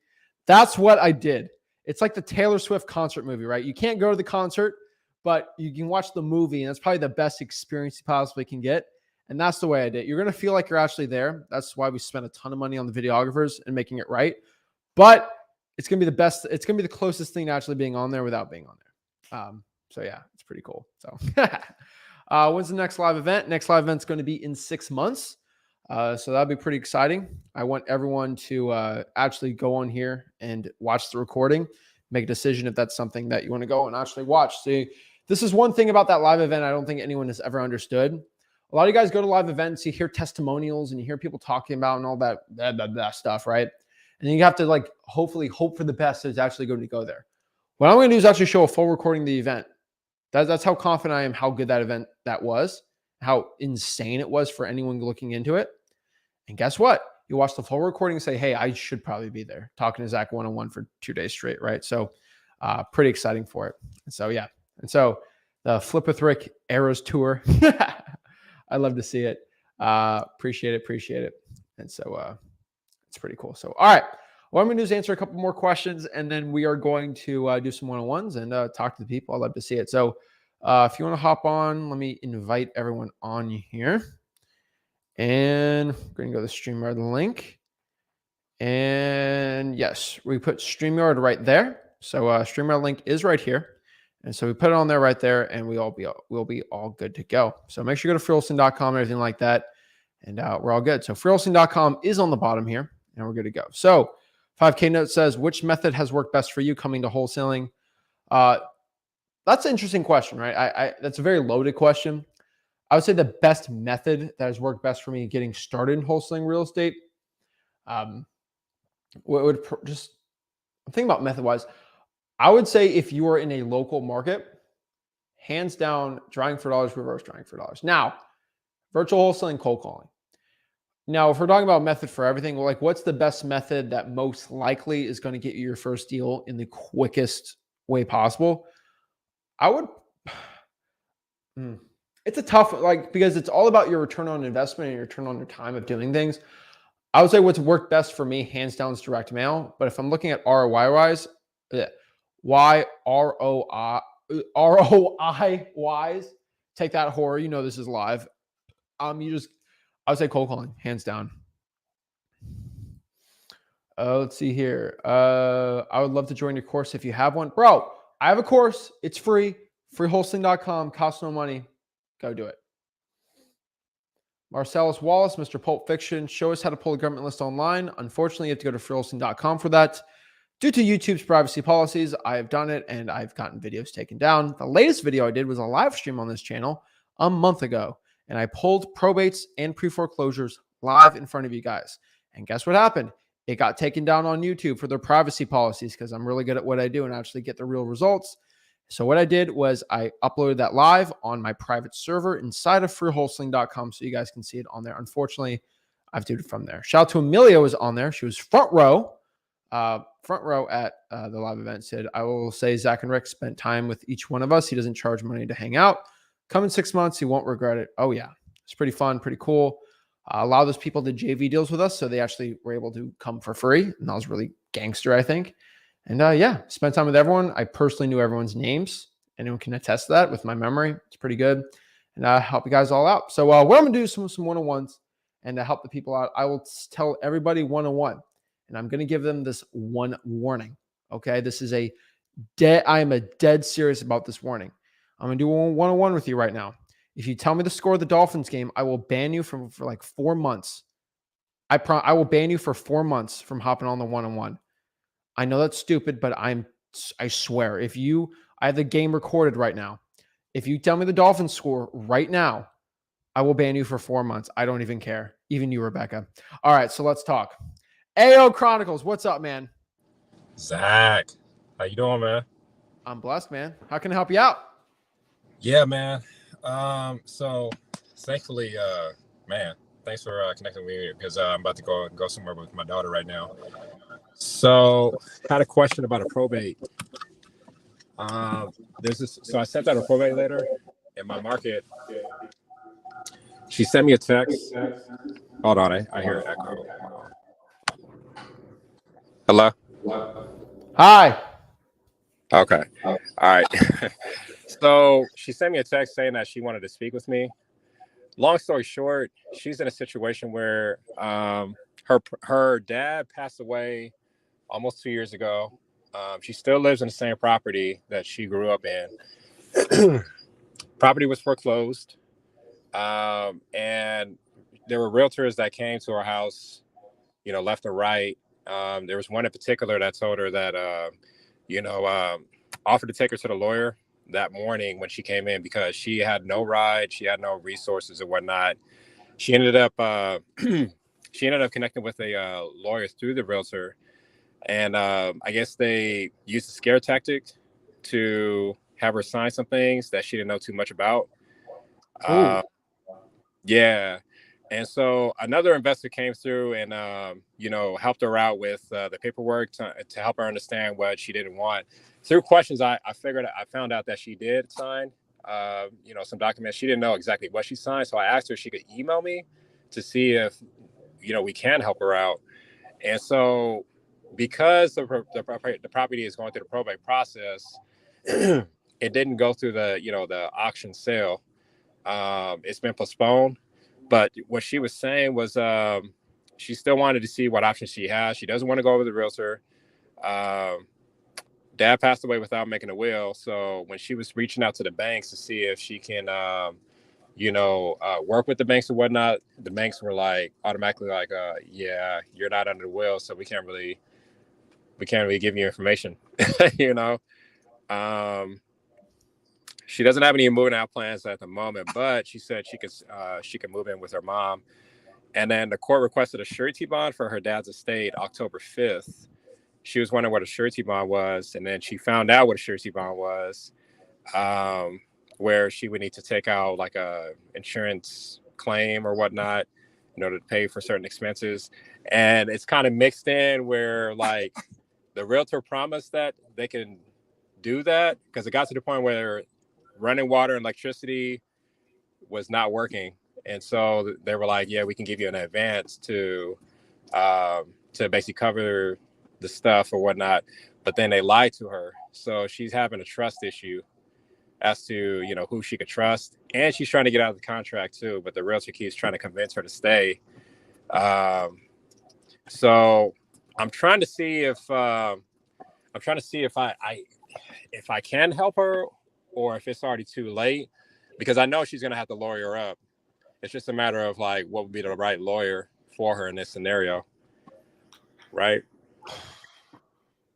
That's what I did. It's like the Taylor Swift concert movie, right? You can't go to the concert, but you can watch the movie, and that's probably the best experience you possibly can get. And that's the way I did it. You're going to feel like you're actually there. That's why we spent a ton of money on the videographers and making it right. But it's going to be the best. It's going to be the closest thing to actually being on there without being on there. So yeah, it's pretty cool. So when's the next live event? Next live event is going to be in 6 months. So that'll be pretty exciting. I want everyone to actually go on here and watch the recording, make a decision if that's something that you want to go and actually watch. See, this is one thing about that live event I don't think anyone has ever understood. A lot of you guys go to live events, you hear testimonials and you hear people talking about and all that stuff, right? And then you have to like hopefully hope for the best that it's actually going to go there. What I'm going to do is actually show a full recording of the event. That's how confident I am how good that event that was, how insane it was for anyone looking into it. And guess what? You watch the full recording and say, hey, I should probably be there talking to Zach one-on-one for 2 days straight, right? So pretty exciting for it. And so, yeah. And so the Flip with Rick Eras Tour. I love to see it. Appreciate it. And so it's pretty cool. So, all right. What I'm going to do is answer a couple more questions, and then we are going to do some one-on-ones and talk to the people. I'd love to see it. So if you want to hop on, let me invite everyone on here. And we're going to go to the StreamYard link. And yes, we put StreamYard right there. So StreamYard link is right here. And so we put it on there right there, and we'll be all good to go. So make sure you go to freewholesaling.com and everything like that. And we're all good. So freewholesaling.com is on the bottom here, and we're good to go. So 5K Note says, which method has worked best for you coming to wholesaling? That's an interesting question, right? That's a very loaded question. I would say the best method that has worked best for me getting started in wholesaling real estate. I'm thinking about method wise. I would say if you are in a local market, hands down, drawing for dollars, reverse drawing for dollars. Now, virtual wholesaling, cold calling. Now, if we're talking about method for everything, well, like what's the best method that most likely is going to get you your first deal in the quickest way possible? I would. It's a tough, because it's all about your return on investment and your return on your time of doing things. I would say what's worked best for me, hands down, is direct mail. But if I'm looking at ROI wise, ROI wise, take that horror. You know this is live. I would say cold calling, hands down. Let's see here. I would love to join your course if you have one. Bro, I have a course. It's free. Freewholesaling.com. Costs no money. Go do it. Marcellus Wallace, Mr. Pulp Fiction. Show us how to pull a government list online. Unfortunately, you have to go to freewholesaling.com for that. Due to YouTube's privacy policies, I have done it, and I've gotten videos taken down. The latest video I did was a live stream on this channel a month ago, and I pulled probates and pre-foreclosures live in front of you guys. And guess what happened? It got taken down on YouTube for their privacy policies because I'm really good at what I do and actually get the real results. So what I did was I uploaded that live on my private server inside of freewholesaling.com so you guys can see it on there. Unfortunately, I've did it from there. Shout out to Amelia was on there. She was front row at the live event. Said, I will say Zach and Rick spent time with each one of us. He doesn't charge money to hang out. Come in 6 months. He won't regret it. Oh yeah. It's pretty fun, pretty cool. A lot of those people did JV deals with us. So they actually were able to come for free. And that was really gangster, I think. And yeah, spent time with everyone. I personally knew everyone's names. Anyone can attest to that with my memory. It's pretty good. and help you guys all out. So what I'm going to do is some one-on-ones, and to help the people out, I will tell everybody one-on-one, and I'm going to give them this one warning. Okay, this is I am a dead serious about this warning. I'm going to do a one-on-one with you right now. If you tell me the score of the Dolphins game, I will ban you for like 4 months. I will ban you for 4 months from hopping on the one-on-one. I know that's stupid, but I swear, I have the game recorded right now. If you tell me the Dolphins score right now, I will ban you for 4 months. I don't even care. Even you, Rebecca. All right, so let's talk. AO Chronicles, what's up, man? Zach, how you doing, man? I'm blessed, man. How can I help you out? Yeah, man. So thankfully, man, thanks for connecting with me because I'm about to go somewhere with my daughter right now. So I had a question about a probate. So I sent out a probate letter in my market. She sent me a text. Hold on, I hear an echo. Hello? Hi. Okay. All right. So she sent me a text saying that she wanted to speak with me. Long story short, she's in a situation where her dad passed away almost 2 years ago. She still lives in the same property that she grew up in. Property was foreclosed, and there were realtors that came to her house, left and right. There was one in particular that told her that, offered to take her to the lawyer that morning when she came in because she had no ride, she had no resources and whatnot. She ended up connecting with a lawyer through the realtor, and I guess they used a scare tactic to have her sign some things that she didn't know too much about. Yeah. And so another investor came through and, helped her out with the paperwork to help her understand what she didn't want. Through questions, I found out that she did sign, some documents. She didn't know exactly what she signed. So I asked her if she could email me to see if, we can help her out. And so because the property is going through the probate process, it didn't go through the auction sale. It's been postponed. But what she was saying was she still wanted to see what options she has. She doesn't want to go over the realtor. Dad passed away without making a will. So when she was reaching out to the banks to see if she can, work with the banks and whatnot, the banks were automatically yeah, you're not under the will, so we can't really give you information, She doesn't have any moving out plans at the moment, but she said she could move in with her mom. And then the court requested a surety bond for her dad's estate October 5th. She was wondering what a surety bond was, and then she found out what a surety bond was, where she would need to take out like a insurance claim or whatnot in order to pay for certain expenses. And it's kind of mixed in where the realtor promised that they can do that because it got to the point where running water and electricity was not working. And so they were like, yeah, we can give you an advance to basically cover the stuff or whatnot. But then they lied to her. So she's having a trust issue as to, who she could trust. And she's trying to get out of the contract too. But the realtor keeps trying to convince her to stay. So I'm trying to see if I can help her, or if it's already too late, because I know she's going to have to lawyer up. It's just a matter of what would be the right lawyer for her in this scenario. Right.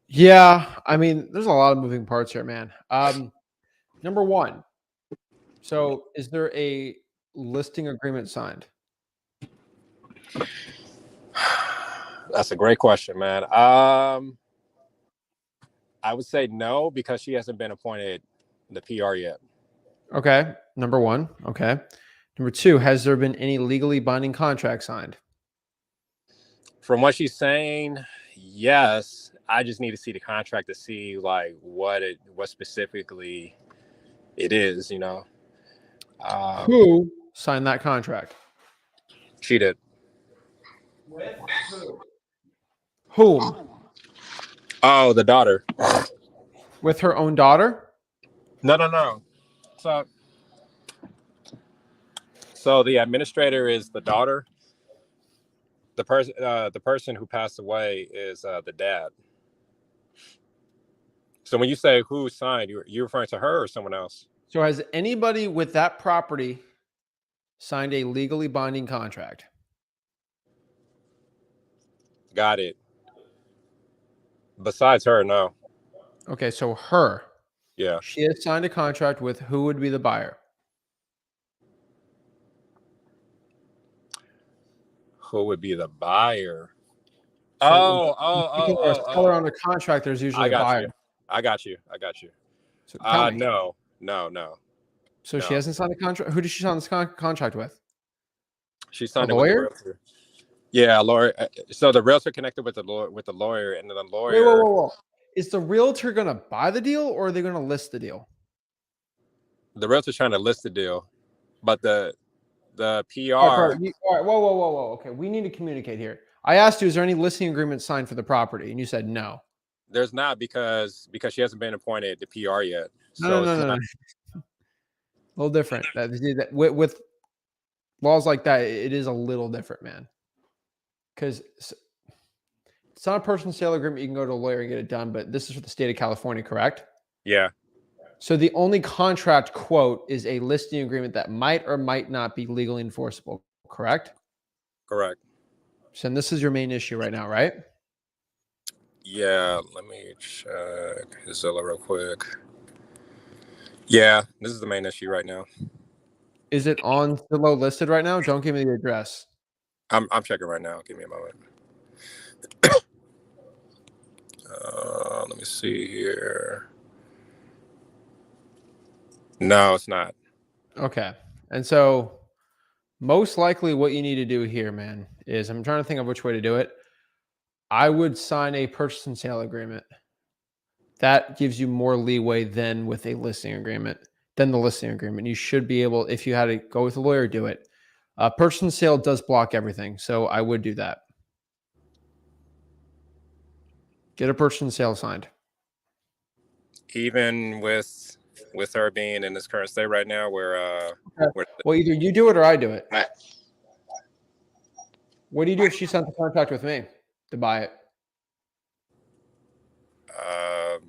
Yeah. I mean, there's a lot of moving parts here, man. Number one. So is there a listing agreement signed? That's a great question, man. I would say no, because she hasn't been appointed the PR yet. Okay. Number one. Okay. Number two, has there been any legally binding contract signed? From what she's saying, yes. I just need to see the contract to see what specifically it is, Who signed that contract? She did. With who? Whom? Oh, the daughter. With her own daughter? No. So So the administrator is the daughter. The person who passed away is the dad. So when you say who signed, you're referring to her or someone else? So has anybody with that property signed a legally binding contract? Got it. Besides her, no. Okay, so her. Yeah. She has signed a contract with who would be the buyer? Who would be the buyer? So Oh, when a seller on a contract, there's usually I a got buyer. you. I got you. So tell me. No. So she No. hasn't signed a contract. Who did she sign this contract with? She A signed it with the lawyer? realtor. Yeah, lawyer. So the realtor connected with the lawyer, and then the Wait, lawyer. whoa. Is the realtor going to buy the deal or are they going to list the deal? The realtor's trying to list the deal, but the PR. All right, whoa. Okay, we need to communicate here. I asked you, is there any listing agreement signed for the property? And you said no. There's not because she hasn't been appointed to PR yet. No. A little different. With laws like that, it is a little different, man. Because it's not a personal sale agreement. You can go to a lawyer and get it done, but this is for the state of California, correct? Yeah. So the only contract quote is a listing agreement that might or might not be legally enforceable, correct? Correct. So this is your main issue right now, right? Yeah. Let me check Zillow real quick. Yeah, this is the main issue right now. Is it on Zillow listed right now? Don't give me the address. I'm checking right now. Give me a moment. Let me see here. No, it's not. Okay. And so most likely what you need to do here, man, is I'm trying to think of which way to do it. I would sign a purchase and sale agreement. That gives you more leeway than with a listing agreement, than the listing agreement. You should be able, if you had to go with a lawyer, do it. Purchase and sale does block everything. So I would do that. Get a purchase and sale signed. Even with her being in this current state right now, where well, either you do it or I do it. What do you do if she sent the contract with me to buy it?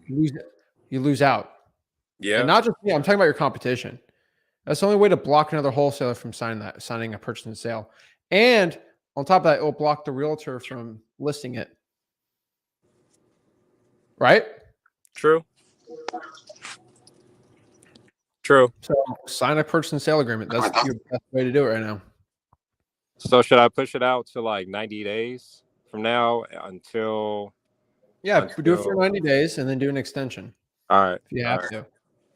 You lose out. Yeah. And not just me. I'm talking about your competition. That's the only way to block another wholesaler from signing a purchase and sale. And on top of that, it will block the realtor from listing it. Right? True. So sign a purchase and sale agreement. That's your best way to do it right now. So should I push it out to like 90 days from now until? Yeah, do it for 90 days and then do an extension. All right. If you have to.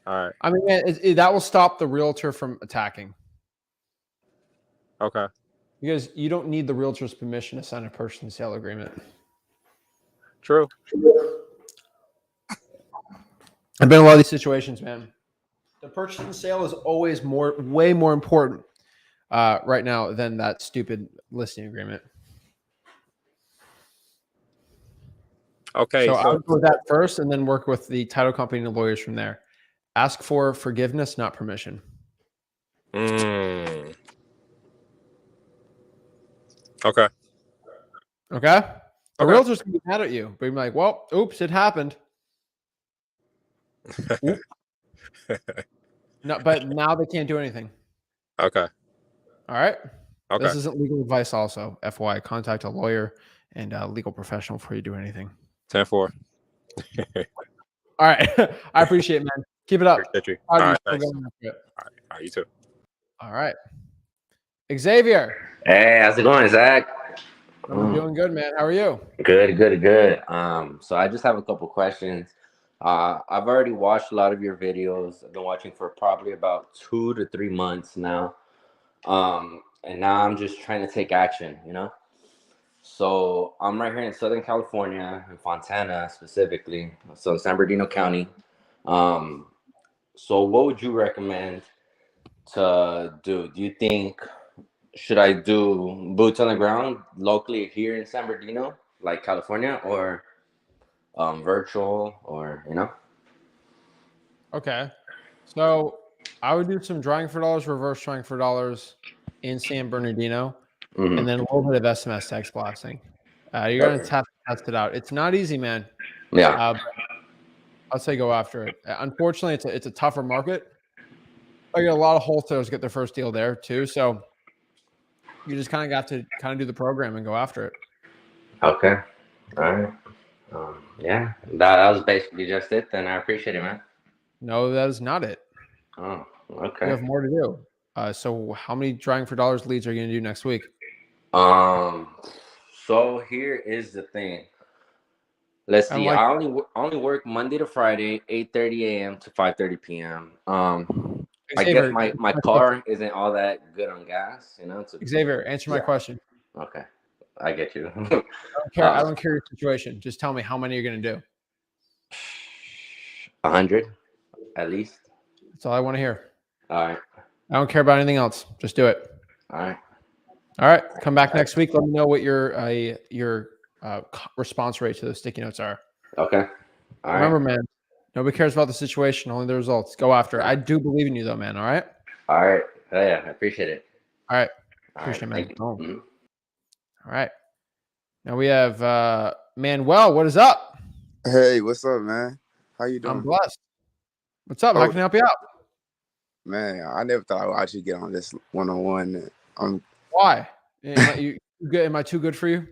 All right. I mean, that will stop the realtor from attacking. Okay. Because you don't need the realtor's permission to sign a purchase and sale agreement. True. I've been in a lot of these situations, man. The purchase and sale is always way more important right now than that stupid listing agreement. Okay. So I would go with that first and then work with the title company and the lawyers from there. Ask for forgiveness, not permission. Okay. Okay? The realtor's going to be mad at you, but you're like, well, oops, it happened. No, but now they can't do anything. Okay. All right? Okay. This isn't legal advice also. FYI, contact a lawyer and a legal professional before you do anything. 10-4. All right. I appreciate it, man. Keep it up. Appreciate you. All right. Thanks. All right. You too. All right. Xavier. Hey, how's it going, Zach? I'm doing good, man. How are you? Good. So I just have a couple questions. I've already watched a lot of your videos. I've been watching for probably about 2 to 3 months now. And now I'm just trying to take action, So I'm right here in Southern California, in Fontana specifically, so San Bernardino County. So what would you recommend to do? Do you think, should I do boots on the ground locally here in San Bernardino, like California, or virtual, or Okay. So I would do some drawing for dollars, reverse drawing for dollars, in San Bernardino, Mhm. and then a little bit of SMS text blasting. You're going to have to test it out. It's not easy, man. Yeah. I'll say go after it. Unfortunately, it's a tougher market. I get a lot of wholesalers get their first deal there too. So you just kind of got to kind of do the program and go after it. Okay. All right. Yeah, that was basically just it. Then I appreciate it, man. No, that is not it. Oh, You okay. have more to do. So how many Drawing for Dollars leads are you going to do next week? So here is the thing. Let's see. I only work Monday to Friday, 8:30 a.m. to 5:30 p.m. I guess Xavier, my car isn't all that good on gas, you know. Xavier, answer my question. Okay, I get you. I don't care your situation. Just tell me how many you're going to do. 100 at least. That's all I want to hear. All right. I don't care about anything else. Just do it. All right. All right. Come back next week. Let me know what your response rate to those sticky notes are. Okay. All Remember, right. man, nobody cares about the situation, only the results. Go after it. I do believe in you, though, man. All right. All right. Yeah, I appreciate it. All right. All Appreciate right. it, man. Thank you. All right. Now we have Manuel. What is up? Hey, what's up, man? How you doing? I'm blessed. What's up? How can I help you out? Man, I never thought I would actually get on this one-on-one. Why? Am I too good for you?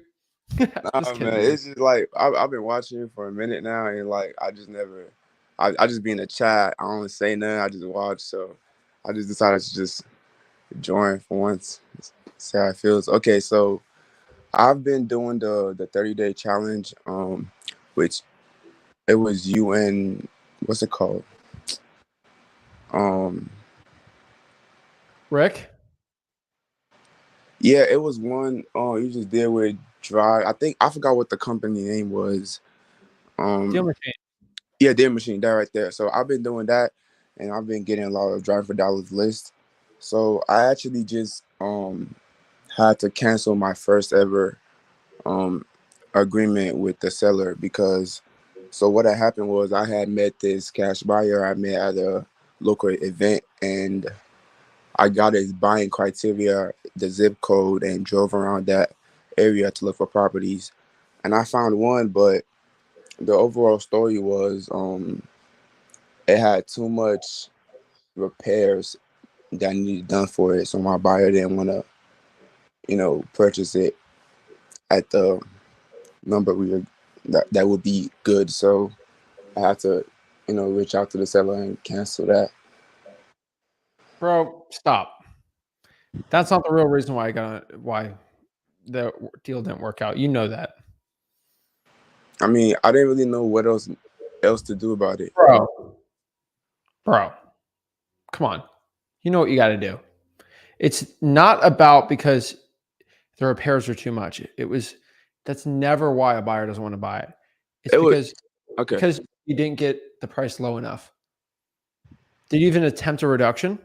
Just kidding, man, it's just like I've been watching you for a minute now, and like I just never, I just be in the chat. I don't say nothing. I just watch. So I just decided to just join for once, see how it feels. Okay, so I've been doing the 30-day challenge, which it was you and what's it called? Rick? Yeah, it was one you just did with Dry. I think I forgot what the company name was. Deal Machine. Yeah, Deal Machine, that right there. So I've been doing that, and I've been getting a lot of Driving for Dollars lists. So I actually just had to cancel my first ever agreement with the seller because so what had happened was I had met this cash buyer I met at a local event, and I got his buying criteria, the zip code, and drove around that area to look for properties. And I found one, but the overall story was it had too much repairs that needed done for it. So my buyer didn't want to, purchase it at the number that would be good. So I had to, reach out to the seller and cancel that. Bro, stop. That's not the real reason why the deal didn't work out. You know that. I mean, I didn't really know what else to do about it. Bro, come on. You know what you got to do. It's not about because the repairs are too much. That's never why a buyer doesn't want to buy it. It's because you didn't get the price low enough. Did you even attempt a reduction?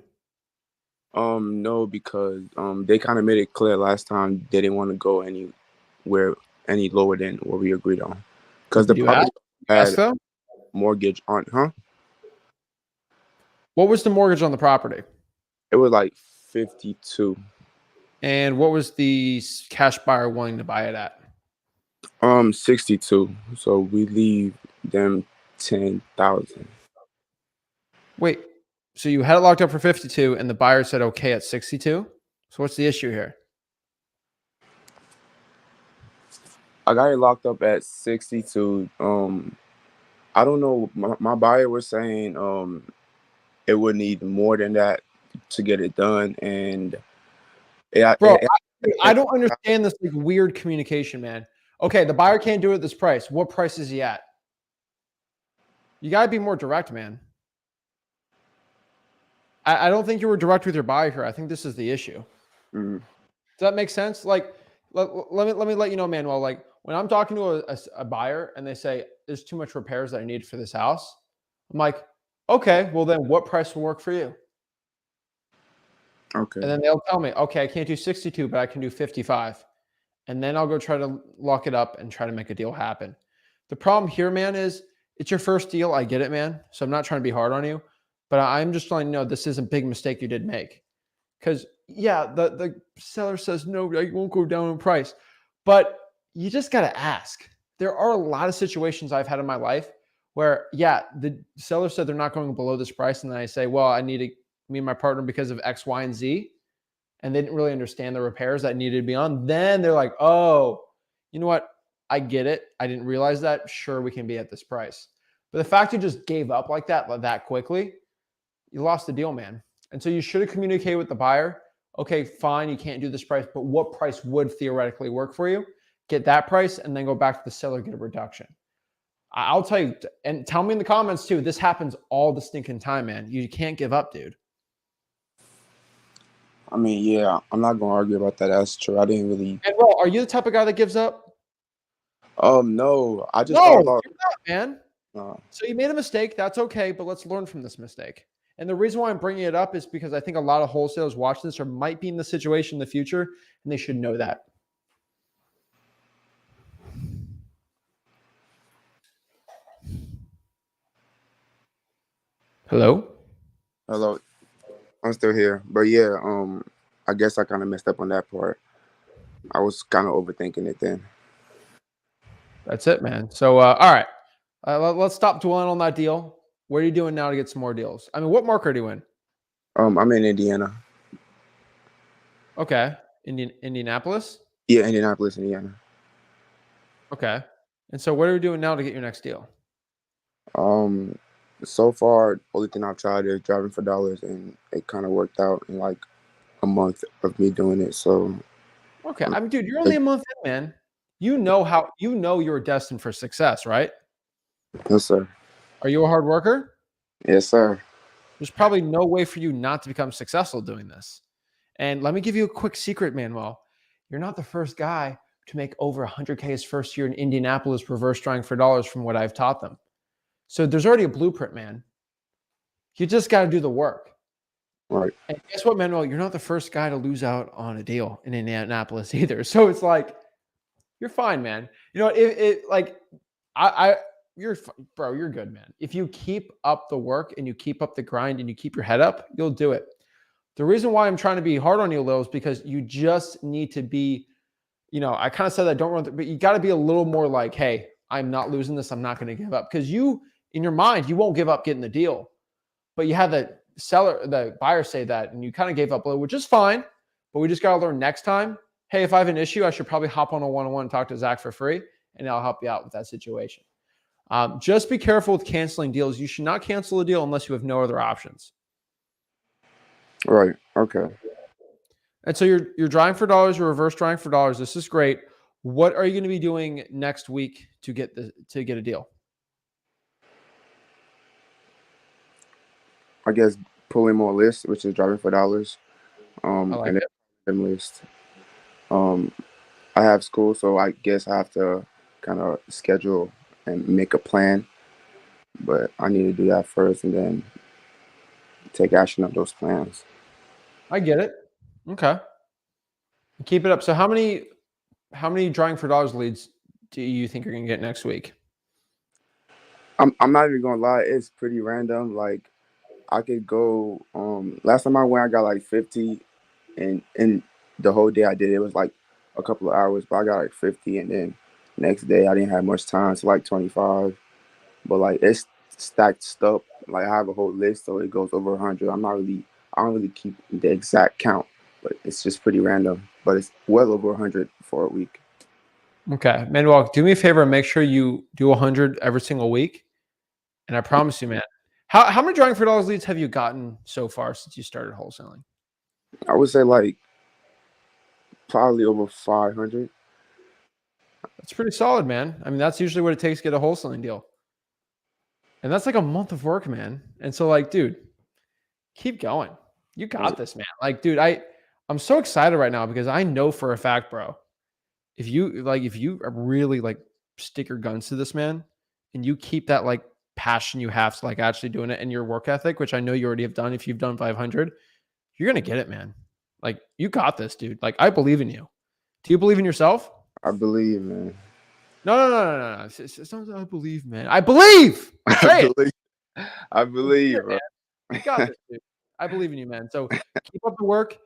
No, because they kind of made it clear last time they didn't want to go anywhere any lower than what we agreed on. Because the property had mortgage on, What was the mortgage on the property? It was like 52. And what was the cash buyer willing to buy it at? 62. So we leave them 10,000. Wait, so you had it locked up for 52 and the buyer said okay at 62? So what's the issue here? I got it locked up at 62. I don't know. My buyer was saying it would need more than that to get it done, and I don't understand this like weird communication, man. Okay, the buyer can't do it at this price. What price is he at? You gotta be more direct, man. I don't think you were direct with your buyer here. I think this is the issue. Mm-hmm. Does that make sense? Like, let me let you know, Manuel. Like when I'm talking to a buyer and they say there's too much repairs that I need for this house, I'm like, okay, well then what price will work for you? Okay. And then they'll tell me, okay, I can't do 62, but I can do 55. And then I'll go try to lock it up and try to make a deal happen. The problem here, man, is it's your first deal. I get it, man. So I'm not trying to be hard on you, but I'm just letting you know this is a big mistake you did make. Because yeah, the seller says no, I won't go down in price, but you just got to ask. There are a lot of situations I've had in my life where, yeah, the seller said they're not going below this price, and then I say, well, I need to me and my partner because of X, Y, and Z, and they didn't really understand the repairs that needed to be on. Then they're like, oh, you know what? I get it. I didn't realize that. Sure, we can be at this price. But the fact you just gave up like that quickly, you lost the deal, man. And so you should have communicated with the buyer. Okay, fine, you can't do this price, but what price would theoretically work for you? Get that price and then go back to the seller, get a reduction. I'll tell you, and tell me in the comments too, this happens all the stinking time, man. You can't give up, dude. I mean, yeah, I'm not gonna argue about that. That's true. I didn't really. And well, are you the type of guy that gives up? No, I just No, thought about. you're not, man. So you made a mistake. That's okay, but let's learn from this mistake. And the reason why I'm bringing it up is because I think a lot of wholesalers watching this or might be in the situation in the future, and they should know that. Hello? Hello, I'm still here, but yeah, I guess I kind of messed up on that part. I was kind of overthinking it then. That's it, man. So, all right. Let's stop dwelling on that deal. What are you doing now to get some more deals? I mean, what market are you in? I'm in Indiana. Okay. Indianapolis? Yeah, Indianapolis, Indiana. Okay. And so what are you doing now to get your next deal? So far, only thing I've tried is driving for dollars, and it kind of worked out in like a month of me doing it. So, Okay. I mean, dude, you're only a month in, man. You know you're destined for success, right? yes, sir. Are you a hard worker? Yes, sir. There's probably no way for you not to become successful doing this. And let me give you a quick secret, Manuel. You're not the first guy to make over 100K his first year in Indianapolis reverse drawing for dollars from what I've taught them. So there's already a blueprint, man. You just got to do the work. Right. And guess what, Manuel? You're not the first guy to lose out on a deal in Indianapolis either. So it's like, you're fine, man. You know, you're good, man. If you keep up the work and you keep up the grind and you keep your head up, you'll do it. The reason why I'm trying to be hard on you a little is because you just need to be, I kind of said that don't run, but you got to be a little more like, hey, I'm not losing this. I'm not going to give up. Because in your mind, you won't give up getting the deal. But you have the buyer say that, and you kind of gave up, which is fine. But we just got to learn next time. Hey, if I have an issue, I should probably hop on a one-on-one and talk to Zach for free, and I'll help you out with that situation. Just be careful with canceling deals. You should not cancel a deal unless you have no other options. Right. Okay. And so you're drawing for dollars, you're reverse drawing for dollars. This is great. What are you going to be doing next week to get a deal? I guess pulling more lists, which is driving for dollars. Like and then list. I have school, so I guess I have to kind of schedule and make a plan. But I need to do that first and then take action of those plans. I get it. Okay. Keep it up. So how many drawing for dollars leads do you think you're going to get next week? I'm not even gonna lie, it's pretty random. Like I could go last time I went I got like 50, and in the whole day I did it was like a couple of hours, but I got like 50, and then next day I didn't have much time, so like 25. But like it's stacked up. Like I have a whole list, so it goes over 100. I don't really keep the exact count, but it's just pretty random. But it's well over 100 for a week. Okay, Manuel, do me a favor and make sure you do 100 every single week. And I promise you, man, how many drawing for dollars leads have you gotten so far since you started wholesaling? I would say like probably over 500. That's pretty solid, man. I mean, that's usually what it takes to get a wholesaling deal. And that's like a month of work, man. And so like, dude, keep going. You got this, man. Like, dude, I'm so excited right now because I know for a fact, bro, if you really like stick your guns to this, man, and you keep that like passion you have to like actually doing it and your work ethic, which I know you already have done. If you've done 500, you're going to get it, man. Like you got this, dude. Like I believe in you. Do you believe in yourself? I believe, man. No. It's not I believe, man. I believe. I believe, bro. You got this, dude. I believe in you, man. So keep up the work.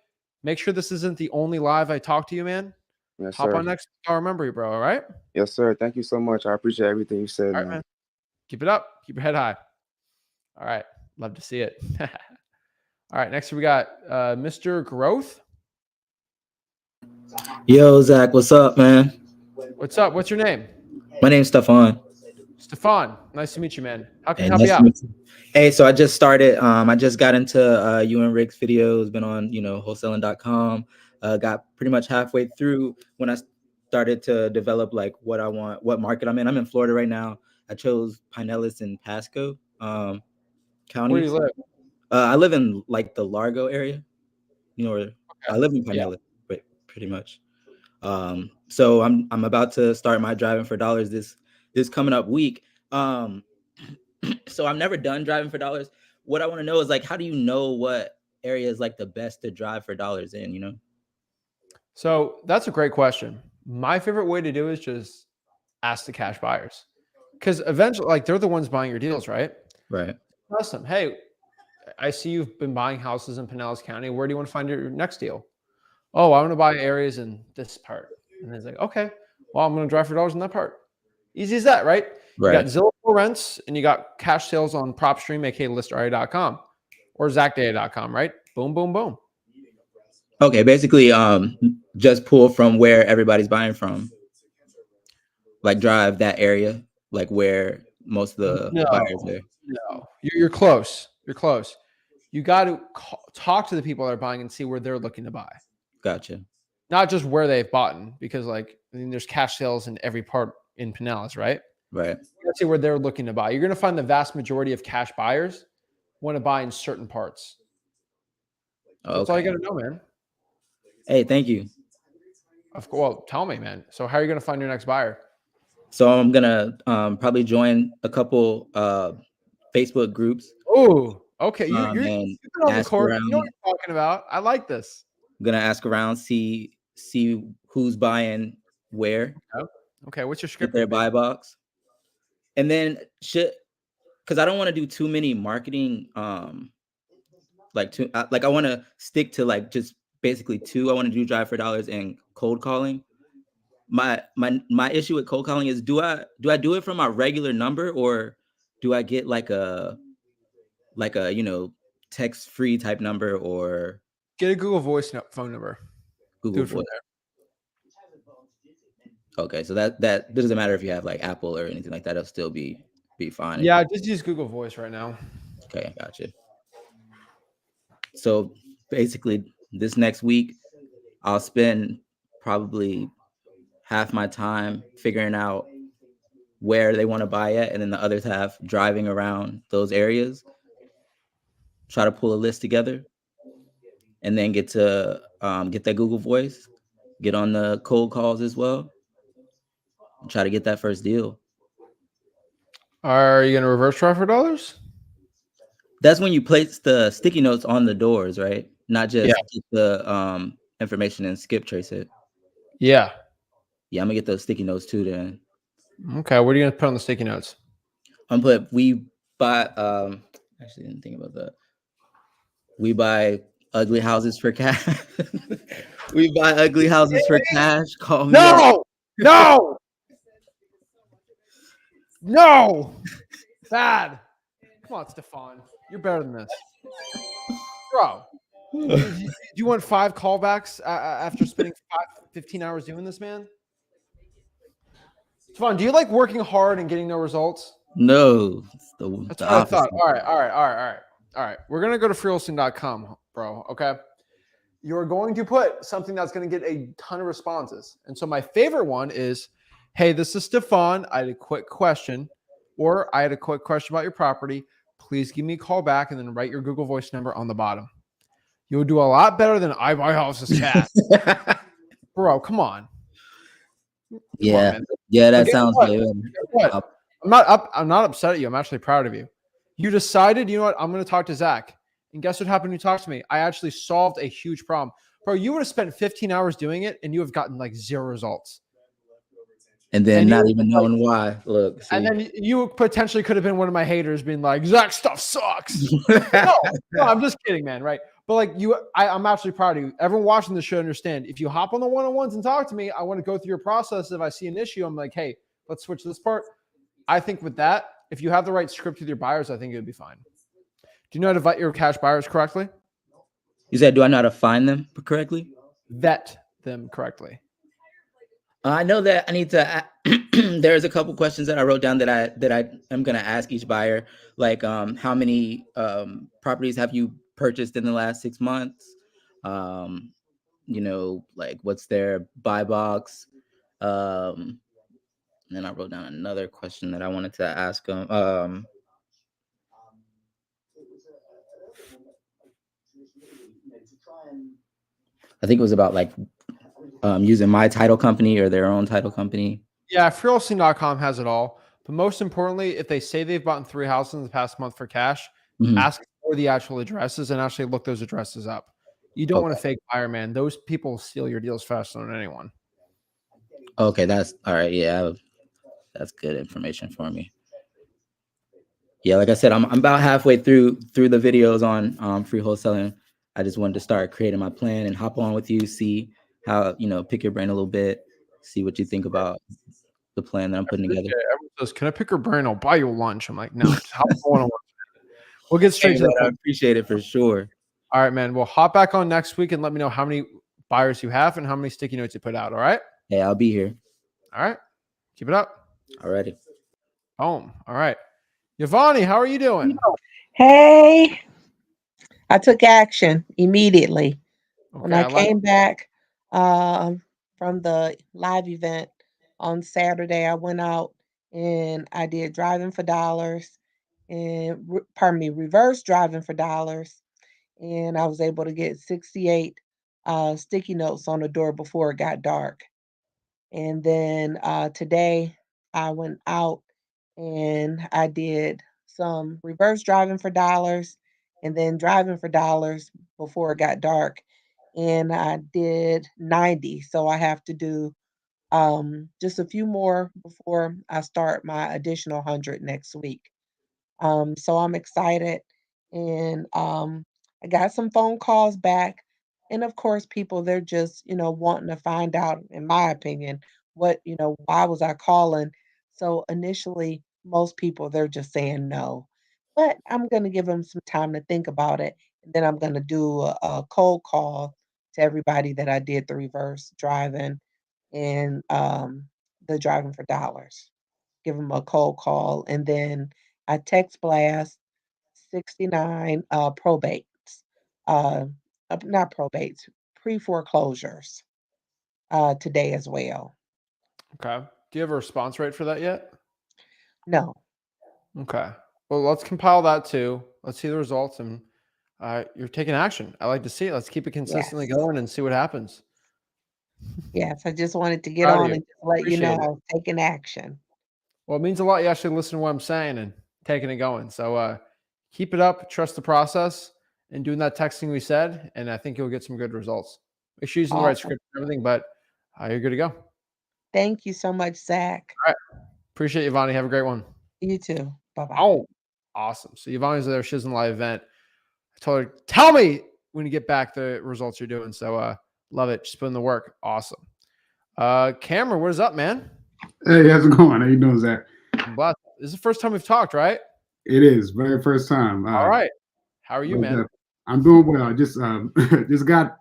Make sure this isn't the only live I talk to you, man. Yes, Hop sir. on next. I'll remember you, bro. All right. Yes, sir. Thank you so much. I appreciate everything you said, All right, man. man. Keep it up. Keep your head high. All right. Love to see it. All right. Next, we got Mr. Growth. Yo, Zach, what's up, man? What's up? What's your name? My name's Stefan. Stefan. Nice to meet you, man. How can I Hey, help nice you to out? meet you. Hey, so I just started. I just got into you and Rick's videos. Been on, wholesaling.com. Got pretty much halfway through when I started to develop like what I want, what market I'm in. I'm in Florida right now. I chose Pinellas and Pasco Where do counties. you live? I live in like the Largo area. Where I live in Yeah. Pinellas, but pretty much. So I'm about to start my driving for dollars this coming up week. So I've never done driving for dollars. What I want to know is like, how do you know what area is like the best to drive for dollars in? So that's a great question. My favorite way to do is just ask the cash buyers, because eventually, like, they're the ones buying your deals, right? Right. Ask them, hey, I see you've been buying houses in Pinellas County. Where do you want to find your next deal? Oh, I want to buy areas in this part. And it's like, okay, well, I'm going to drive for dollars in that part. Easy as that, right? You got Zillow for rents, and you got cash sales on PropStream, aka listarea.com or ZachData.com, right? Boom, boom, boom. Okay, basically, just pull from where everybody's buying from. Like drive that area, like where most of the buyers are. No, you're close. You're close. You got to talk to the people that are buying and see where they're looking to buy. Gotcha. Not just where they've bought, because there's cash sales in every part in Pinellas, right? Right. Let's see where they're looking to buy. You're going to find the vast majority of cash buyers want to buy in certain parts. That's all you got to know, man. Hey, thank you. Well, tell me, man. So how are you going to find your next buyer? So I'm gonna probably join a couple Facebook groups. Oh, okay. You're and on the court. around. You know what you're talking about. I like this. I'm gonna ask around, see who's buying where. Okay. What's your script? Get their buy box, and then because I don't want to do too many marketing. I want to stick to like just basically two. I want to do drive for dollars and cold calling. My issue with cold calling is do I do it from my regular number, or do I get like a text free type number, or get a Google Voice phone number? Google Voice. Okay, so that doesn't matter if you have like Apple or anything like that. It'll still be fine. Yeah, just use Google Voice right now. Okay, gotcha. So basically, this next week, I'll spend probably half my time figuring out where they want to buy at, and then the other half driving around those areas, try to pull a list together, and then get to get that Google Voice, get on the cold calls as well, and try to get that first deal. Are you going to reverse drive for dollars? That's when you place the sticky notes on the doors, right? Not just get the information and skip trace it. Yeah. Yeah, I'm gonna get those sticky notes too then. Okay, what are you gonna put on the sticky notes? I'm gonna put we buy actually didn't think about that. We buy ugly houses for cash. We buy ugly houses for cash. Call me. No. Bad. Come on, Stefan. You're better than this. Bro. Do you want 5 callbacks after spending 15 hours doing this, man? Stefan, do you like working hard and getting no results? No. That's what I thought. All right. We're going to go to freewholesaling.com, bro. Okay. You're going to put something that's going to get a ton of responses. And so my favorite one is, hey, this is Stefan. I had a quick question, or I had a quick question about your property. Please give me a call back, and then write your Google Voice number on the bottom. You'll do a lot better than I buy houses cash. Bro, come on. Yeah. That sounds good. I'm not upset at you. I'm actually proud of you. You decided, you know what? I'm going to talk to Zach. And guess what happened when you talked to me? I actually solved a huge problem. Bro, you would have spent 15 hours doing it, and you have gotten like 0 results. And then not even knowing why. Look. See. And then you potentially could have been one of my haters being like, Zach stuff sucks. No, I'm just kidding, man. Right. But like I'm absolutely proud of you. Everyone watching the show understand. If you hop on the one-on-ones and talk to me, I want to go through your process. If I see an issue, I'm like, hey, let's switch this part. I think with that, if you have the right script with your buyers, I think it would be fine. Do you know how to vet your cash buyers correctly? You said, do I know how to find them correctly? Vet them correctly. I know that I need to. There's a couple questions that I wrote down that I am gonna ask each buyer, like how many properties have you purchased in the last 6 months? You know, like what's their buy box? And then I wrote down another question that I wanted to ask them. I think it was about like using my title company or their own title company. Yeah, freehousing.com has it all. But most importantly, if they say they've bought 3 houses in the past month for cash, ask for the actual addresses and actually look those addresses up. You don't want to fake buyer, man. Those people steal your deals faster than anyone. Okay, that's all right. Yeah, that's good information for me. Yeah, like I said, I'm about halfway through the videos on free wholesaling. I just wanted to start creating my plan and hop on with you, see how, you know, pick your brain a little bit, see what you think about the plan that I'm putting together. Everyone says, can I pick your brain? I'll buy you lunch. I'm like, no, just hop on one-on-one. We'll get straight to the I point. appreciate it for sure. All right, man. We'll hop back on next week and let me know how many buyers you have and how many sticky notes you put out. All right. Hey, I'll be here. All right. Keep it up. Alrighty. Boom. All right. Yvonne, how are you doing? Hey, I took action immediately. Okay, When I came back from the live event on Saturday, I went out and I did driving for dollars and reverse driving for dollars. And I was able to get 68 sticky notes on the door before it got dark. And then today I went out and I did some reverse driving for dollars and then driving for dollars before it got dark. And I did 90. So I have to do just a few more before I start my additional 100 next week. So I'm excited. And I got some phone calls back. And of course, people, they're just, wanting to find out, in my opinion, why was I calling? So initially, most people, they're just saying no. But I'm going to give them some time to think about it. And then I'm going to do a cold call to everybody that I did the reverse driving and the driving for dollars. Give them a cold call. And then I text blast 69 probates, uh, not probates, pre-foreclosures today as well. Okay. Do you have a response rate for that yet? No. Okay. Well, let's compile that too. Let's see the results, and you're taking action. I like to see it. Let's keep it consistently Yes. going and see what happens. Yes, I just wanted to get Proud of on you. and just let you know Appreciate it. I was taking action. Well, it means a lot. You actually listen to what I'm saying and taking it going. So keep it up. Trust the process and doing that texting we said, and I think you'll get some good results. Make sure you're using the right Awesome. script and everything, but you're good to go. Thank you so much, Zach. All right. Appreciate you, Vonnie. Have a great one. You too. Bye-bye. Oh, awesome. So Yvonne's there. She's in the live event. I told her, tell me when you get back the results you're doing. So love it. Just put in the work. Awesome. Cameron, what is up, man? Hey, how's it going? How you doing, Zach? I'm blessed. This is the first time we've talked, right? It is very first time. All right. How are you, man? I'm doing well. I just just got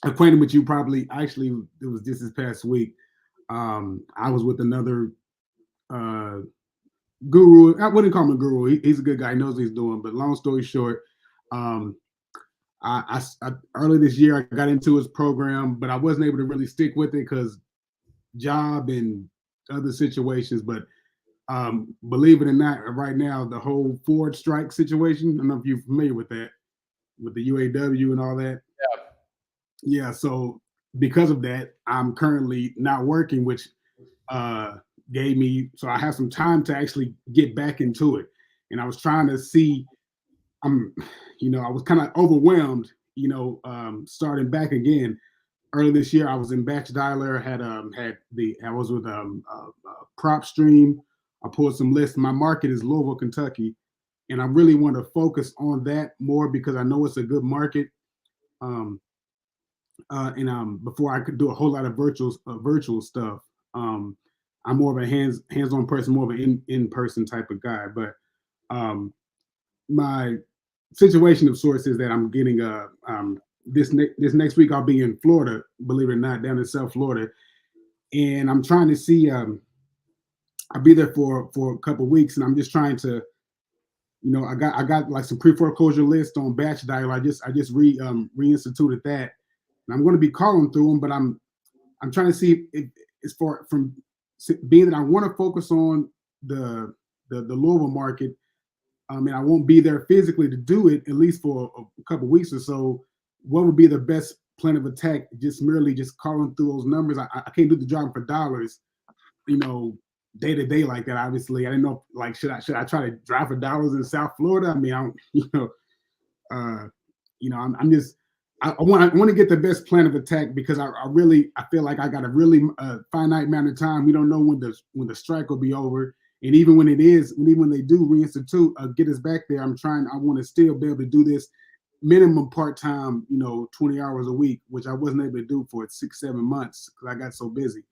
acquainted with you. Probably actually it was just this past week. I was with another guru. I wouldn't call him a guru. He's a good guy. He knows what he's doing. But long story short, I early this year I got into his program, but I wasn't able to really stick with it because job and other situations. But believe it or not, right now the whole Ford strike situation. I don't know if you're familiar with that, with the UAW and all that. Yeah. So because of that, I'm currently not working, which gave me, so I have some time to actually get back into it. And I was trying to see, I was kind of overwhelmed, starting back again. Early this year, I was in Batch Dialer, I was with Prop Stream. I pulled some lists. My market is Louisville, Kentucky. and I really want to focus on that more because I know it's a good market. Before I could do a whole lot of virtual stuff. I'm more of a hands-on person, more of an in-person type of guy. But my situation of sorts is that I'm getting this next week I'll be in Florida, believe it or not, down in South Florida, and I'm trying to see. I'll be there for a couple of weeks, and I'm just trying to, I got like some pre-foreclosure list on Batch Dial. I just reinstituted that, and I'm going to be calling through them, but I'm trying to see if it's from being that I want to focus on the Louisville market. And I won't be there physically to do it, at least for a couple of weeks or so. What would be the best plan of attack? Just merely calling through those numbers. I can't do the job for dollars, day to day like that. Obviously, I didn't know. Like, should I try to drive for dollars in South Florida? I mean, I'm just. I want to get the best plan of attack because I feel like I got a really finite amount of time. We don't know when the strike will be over, and even when they do reinstitute, get us back there. I want to still be able to do this minimum part time, 20 hours a week, which I wasn't able to do for 6-7 months because I got so busy.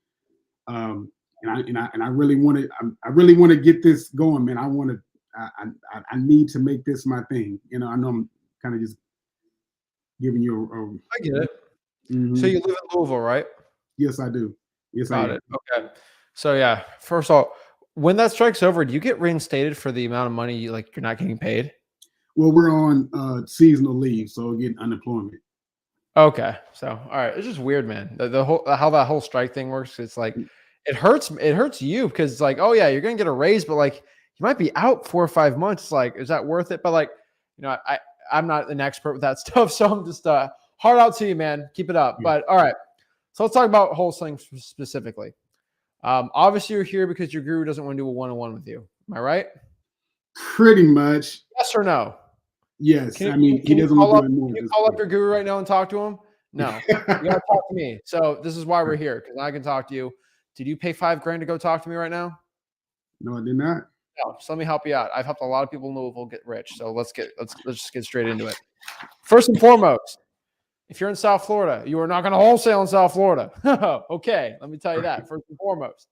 And I really want to get this going, man. I need to make this my thing. I know I'm kind of just giving you I get it. Mm-hmm. So you live in Louisville, right? Yes, I do. Yes, Got it. Okay. So yeah, first of all, when that strike's over, do you get reinstated for the amount of money you're not getting paid? Well, we're on seasonal leave, so getting unemployment. Okay. So all right, it's just weird, man. The whole how that whole strike thing works. It's like it hurts you because it's like, oh yeah, you're gonna get a raise, but like you might be out 4 or 5 months. Like, is that worth it? But like, I'm not an expert with that stuff, so I'm just hard out to you, man. Keep it up. But all right, so let's talk about wholesaling specifically. Obviously, you're here because your guru doesn't want to do a one-on-one with you. Am I right? Pretty much. Yes or no? Yes. Can he doesn't want to do it more. Can you call up your guru right now and talk to him? No. You got to talk to me. So this is why we're here, because I can talk to you. Did you pay $5,000 to go talk to me right now? No, I did not. No, so let me help you out. I've helped a lot of people in Louisville get rich. So let's just get straight into it. First and foremost, if you're in South Florida, you are not going to wholesale in South Florida. Okay, let me tell you that first and foremost.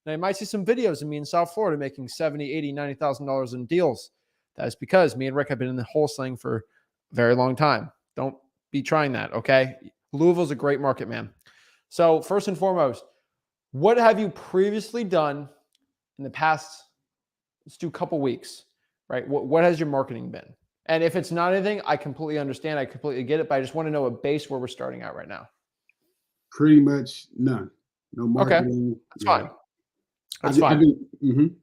Now you might see some videos of me in South Florida making $70,000, $80,000, $90,000 in deals. That is because me and Rick have been in the wholesaling for a very long time. Don't be trying that, okay? Louisville's a great market, man. So first and foremost, what have you previously done in the past? Let's do a couple weeks, right? What has your marketing been? And if it's not anything, I completely understand. I completely get it, but I just want to know a base where we're starting out right now. Pretty much none. No marketing. Okay, that's fine. That's fine.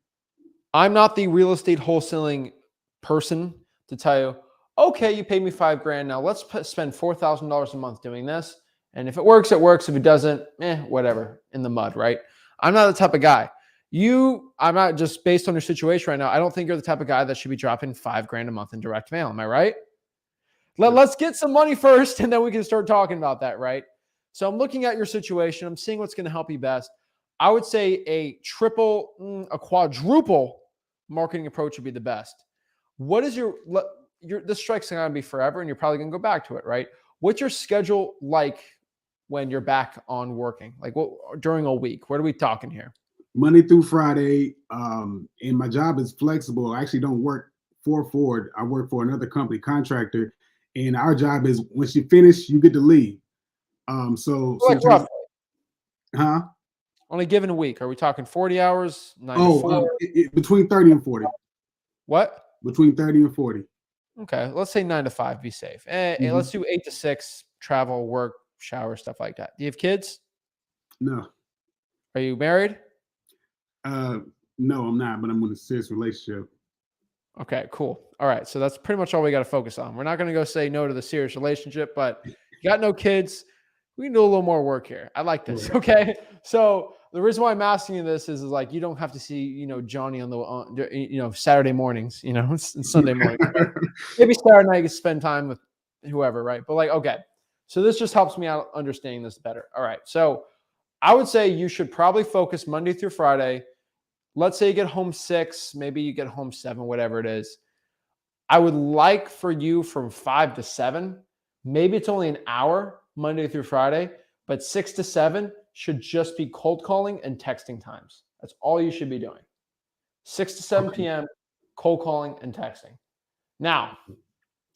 I'm not the real estate wholesaling person to tell you, okay, you paid me $5,000. Now let's spend $4,000 a month doing this. And if it works, it works. If it doesn't, whatever, in the mud, right? I'm not the type of guy. I'm not, just based on your situation right now, I don't think you're the type of guy that should be dropping $5,000 a month in direct mail. Am I right? Let's get some money first, and then we can start talking about that, right? So I'm looking at your situation. I'm seeing what's going to help you best. I would say a quadruple marketing approach would be the best. What is this strike's going to be forever, and you're probably going to go back to it, right? What's your schedule like when you're back on working? Like during a week? What are we talking here? Monday through Friday, and my job is flexible. I actually don't work for Ford. I work for another company, contractor, and our job is once you finish, you get to leave. So roughly. Huh? Only given a week. Are we talking 40 hours? 9 to 4? Between 30 and 40. What? Between 30 and 40. Okay, let's say 9 to 5. Be safe. Let's do 8 to 6. Travel, work, shower, stuff like that. Do you have kids? No. Are you married? No, I'm not, but I'm in a serious relationship. Okay, cool. All right, so that's pretty much all we got to focus on. We're not going to go say no to the serious relationship, but you got no kids. We can do a little more work here. I like this. Okay, so the reason why I'm asking you this is like you don't have to see Johnny on the Saturday mornings, and Sunday morning. Maybe Saturday night you can spend time with whoever, right? But like, okay, so this just helps me out understanding this better. All right, so I would say you should probably focus Monday through Friday. Let's say you get home 6, maybe you get home 7, whatever it is. I would like for you from 5 to 7. Maybe it's only an hour, Monday through Friday, but 6 to 7 should just be cold calling and texting times. That's all you should be doing. 6 to 7 p.m., cold calling and texting. Now,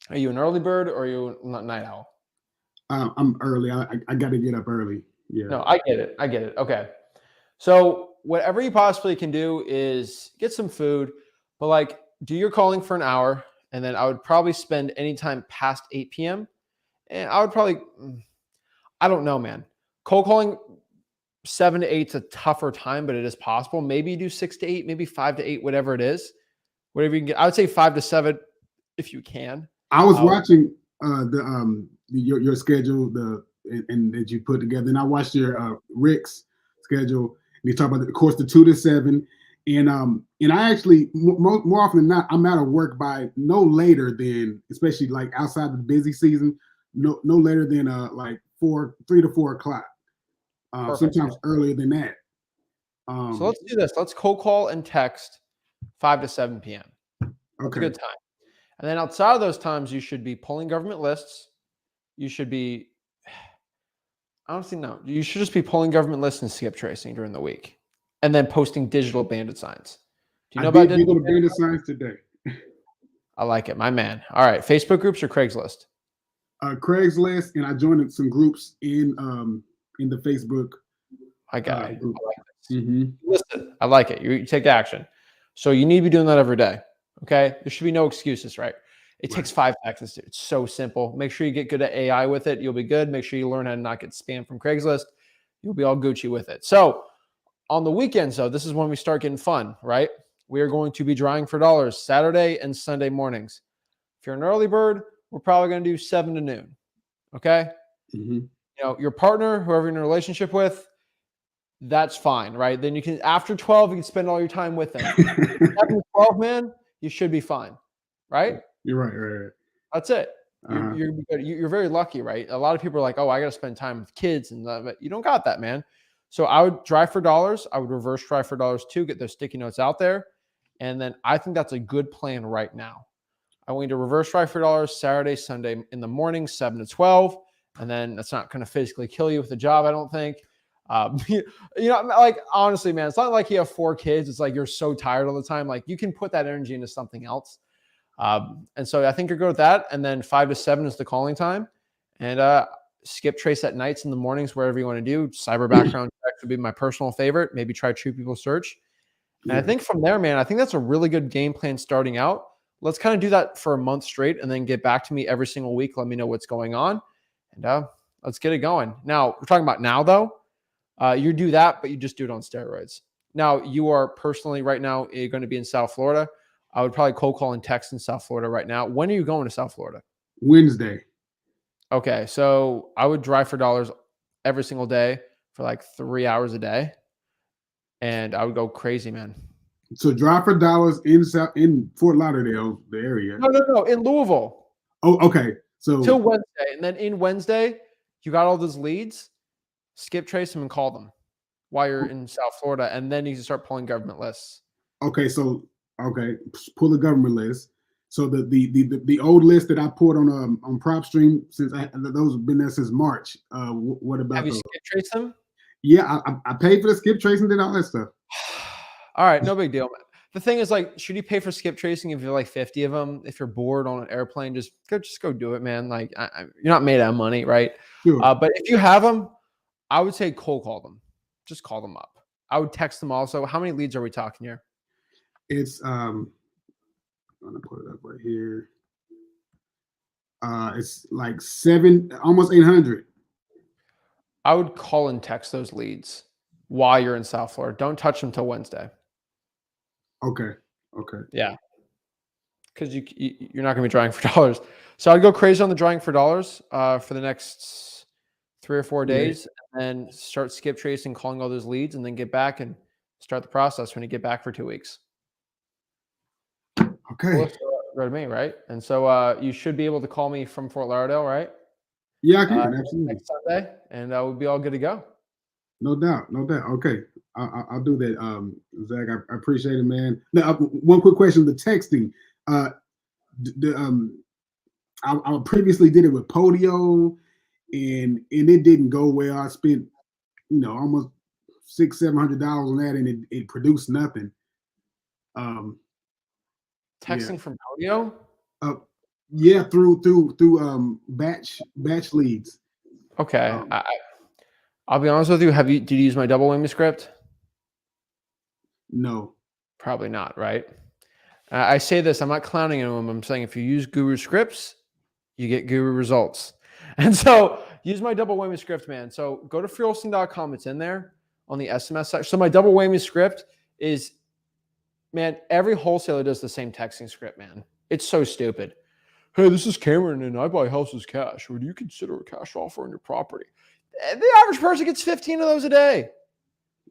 are you an early bird or are you a night owl? I'm early. I got to get up early. Yeah. No, I get it. I get it. Okay. So whatever you possibly can do is get some food, but like do your calling for an hour. And then I would probably spend any time past 8 p.m. And I would probably, I don't know, man. Cold calling 7 to 8 is a tougher time, but it is possible. Maybe you do 6 to 8, maybe 5 to 8, whatever it is. Whatever you can get. I would say 5 to 7 if you can. I was watching your schedule and that you put together, and I watched your Rick's schedule. And you talk about, of course, the 2 to 7, and I actually more often than not, I'm out of work by no later than, especially like outside the busy season, no later than like 3 to 4 o'clock. Sometimes earlier than that. So let's do this. Let's cold call and text 5 to 7 p.m. That's a good time. And then outside of those times, you should be pulling government lists. You should be, honestly, no. You should just be pulling government lists and skip tracing during the week. And then posting digital bandit signs. Do you know about digital bandit signs today? I like it, my man. All right, Facebook groups or Craigslist? Craigslist, and I joined some groups in the Facebook. I got it. I like Listen, I like it. You take action. So you need to be doing that every day. Okay. There should be no excuses, right? It takes 5 seconds. It's so simple. Make sure you get good at AI with it. You'll be good. Make sure you learn how to not get spam from Craigslist. You'll be all Gucci with it. So on the weekends, though, this is when we start getting fun, right? We are going to be drawing for dollars Saturday and Sunday mornings. If you're an early bird, we're probably going to do 7 to noon. Okay. You know, your partner, whoever you're in a relationship with, that's fine, right? Then you can, after 12, you can spend all your time with them. 7 to 12, man, you should be fine, right? You're right. That's it. You're very lucky, right? A lot of people are like, oh, I got to spend time with kids, and but you don't got that, man. So I would drive for dollars. I would reverse drive for dollars too, get those sticky notes out there. And then I think that's a good plan right now. I want you to reverse drive for dollars Saturday, Sunday in the morning, 7 to 12. And then that's not going to physically kill you with the job, I don't think. You know, like, honestly, man, it's not like you have 4 kids. It's like you're so tired all the time. Like, you can put that energy into something else. And so I think you're good with that. And then 5 to 7 is the calling time. And skip trace at nights and the mornings, wherever you want to do. Cyber background check would be my personal favorite. Maybe try True People Search. And I think from there, man, I think that's a really good game plan starting out. Let's kind of do that for a month straight and then get back to me every single week. Let me know what's going on. And let's get it going. Now, we're talking about now, though. You do that, but you just do it on steroids. Now, you are personally right now, you're going to be in South Florida. I would probably cold call and text in South Florida right now. When are you going to South Florida? Wednesday. Okay, so I would drive for dollars every single day for like 3 hours a day. And I would go crazy, man. So drive for dollars in Fort Lauderdale, the area. No, in Louisville. Oh, okay. So till Wednesday. And then in Wednesday, you got all those leads. Skip trace them and call them while you're in South Florida, and then you can start pulling government lists. Okay, pull the government list. So the old list that I pulled on PropStream, since those have been there since March. What about? Have you skip traced them? Yeah, I paid for the skip tracing and all that stuff. All right, no big deal. The thing is, like, should you pay for skip tracing if you're like 50 of them? If you're bored on an airplane, just go do it, man. Like, you're not made out of money, right? Sure. But if you have them, I would say cold call them. Just call them up. I would text them also. How many leads are we talking here? It's I'm gonna put it up right here. It's like almost 800. I would call and text those leads while you're in South Florida. Don't touch them till Wednesday. Okay. Yeah. Because you're not going to be drawing for dollars. So I'd go crazy on the drawing for dollars for the next 3 or 4 days, and then start skip tracing, calling all those leads, and then get back and start the process when you get back for 2 weeks. Okay. Go to me, right? And so you should be able to call me from Fort Lauderdale, right? Yeah, I can. Absolutely. Next Sunday, and we'll be all good to go. No doubt. Okay, I'll do that. Zach, I appreciate it, man. Now, one quick question: the texting. I previously did it with Podio, and it didn't go well. I spent, almost $600-700 on that, and it produced nothing. Texting from Podio? Yeah, through batch leads. Okay. I'll be honest with you. Did you use my double whammy script? No. Probably not, right? I say this, I'm not clowning anyone. I'm saying if you use Guru scripts, you get Guru results. And so use my double whammy script, man. So go to freewholesaling.com. It's in there on the SMS section. So my double whammy script is, man, every wholesaler does the same texting script, man. It's so stupid. Hey, this is Cameron, and I buy houses cash. Would you consider a cash offer on your property? The average person gets 15 of those a day.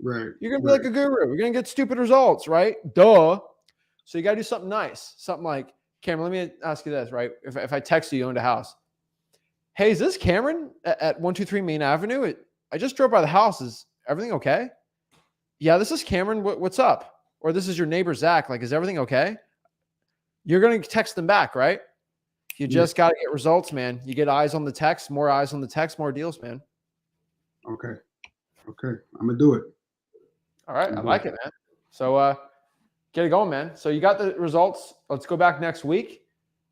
Right. You're going to be like a guru. We're going to get stupid results, right? Duh. So you got to do something nice. Something like, Cameron, let me ask you this, right? If I text you owned a house. Hey, is this Cameron at 123 Main Avenue? I just drove by the house. Is everything okay? Yeah, this is Cameron. What's up? Or this is your neighbor, Zach. Like, is everything okay? You're going to text them back, right? You just got to get results, man. You get eyes on the text, more eyes on the text, more deals, man. Okay. I'm going to do it. All right. I like it, man. So get it going, man. So you got the results. Let's go back next week.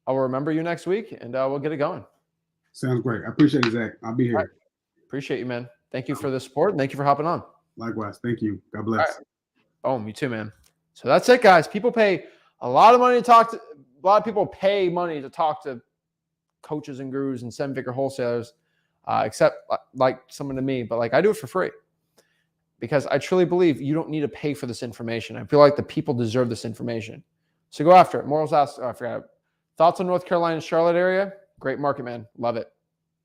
I will remember you next week, and we'll get it going. Sounds great. I appreciate it, Zach. I'll be here. Right. Appreciate you, man. Thank you for the support, and thank you for hopping on. Likewise. Thank you. God bless. Right. Oh, you too, man. So that's it, guys. People pay a lot of money to talk to. A lot of people pay money to talk to coaches and gurus and seven-figure wholesalers, except like someone to me. But like I do it for free because I truly believe you don't need to pay for this information. I feel like the people deserve this information. So go after it. Morals asked. Oh, I forgot. Thoughts on North Carolina and Charlotte area? Great market, man. Love it.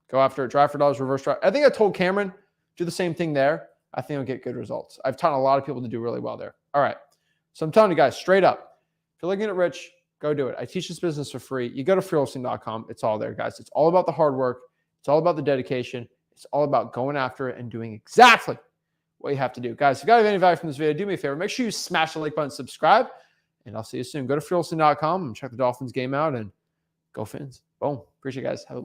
Go after it. Drive for dollars, reverse drive. I think I told Cameron, do the same thing there. I think I'll get good results. I've taught a lot of people to do really well there. All right. So I'm telling you guys straight up, if you're looking to get rich, go do it. I teach this business for free. You go to freewholesaling.com. It's all there, guys. It's all about the hard work. It's all about the dedication. It's all about going after it and doing exactly what you have to do. Guys, if you got any value from this video, do me a favor. Make sure you smash the like button, subscribe, and I'll see you soon. Go to freewholesaling.com and check the Dolphins game out and go Fins. Boom. Appreciate you guys. Have a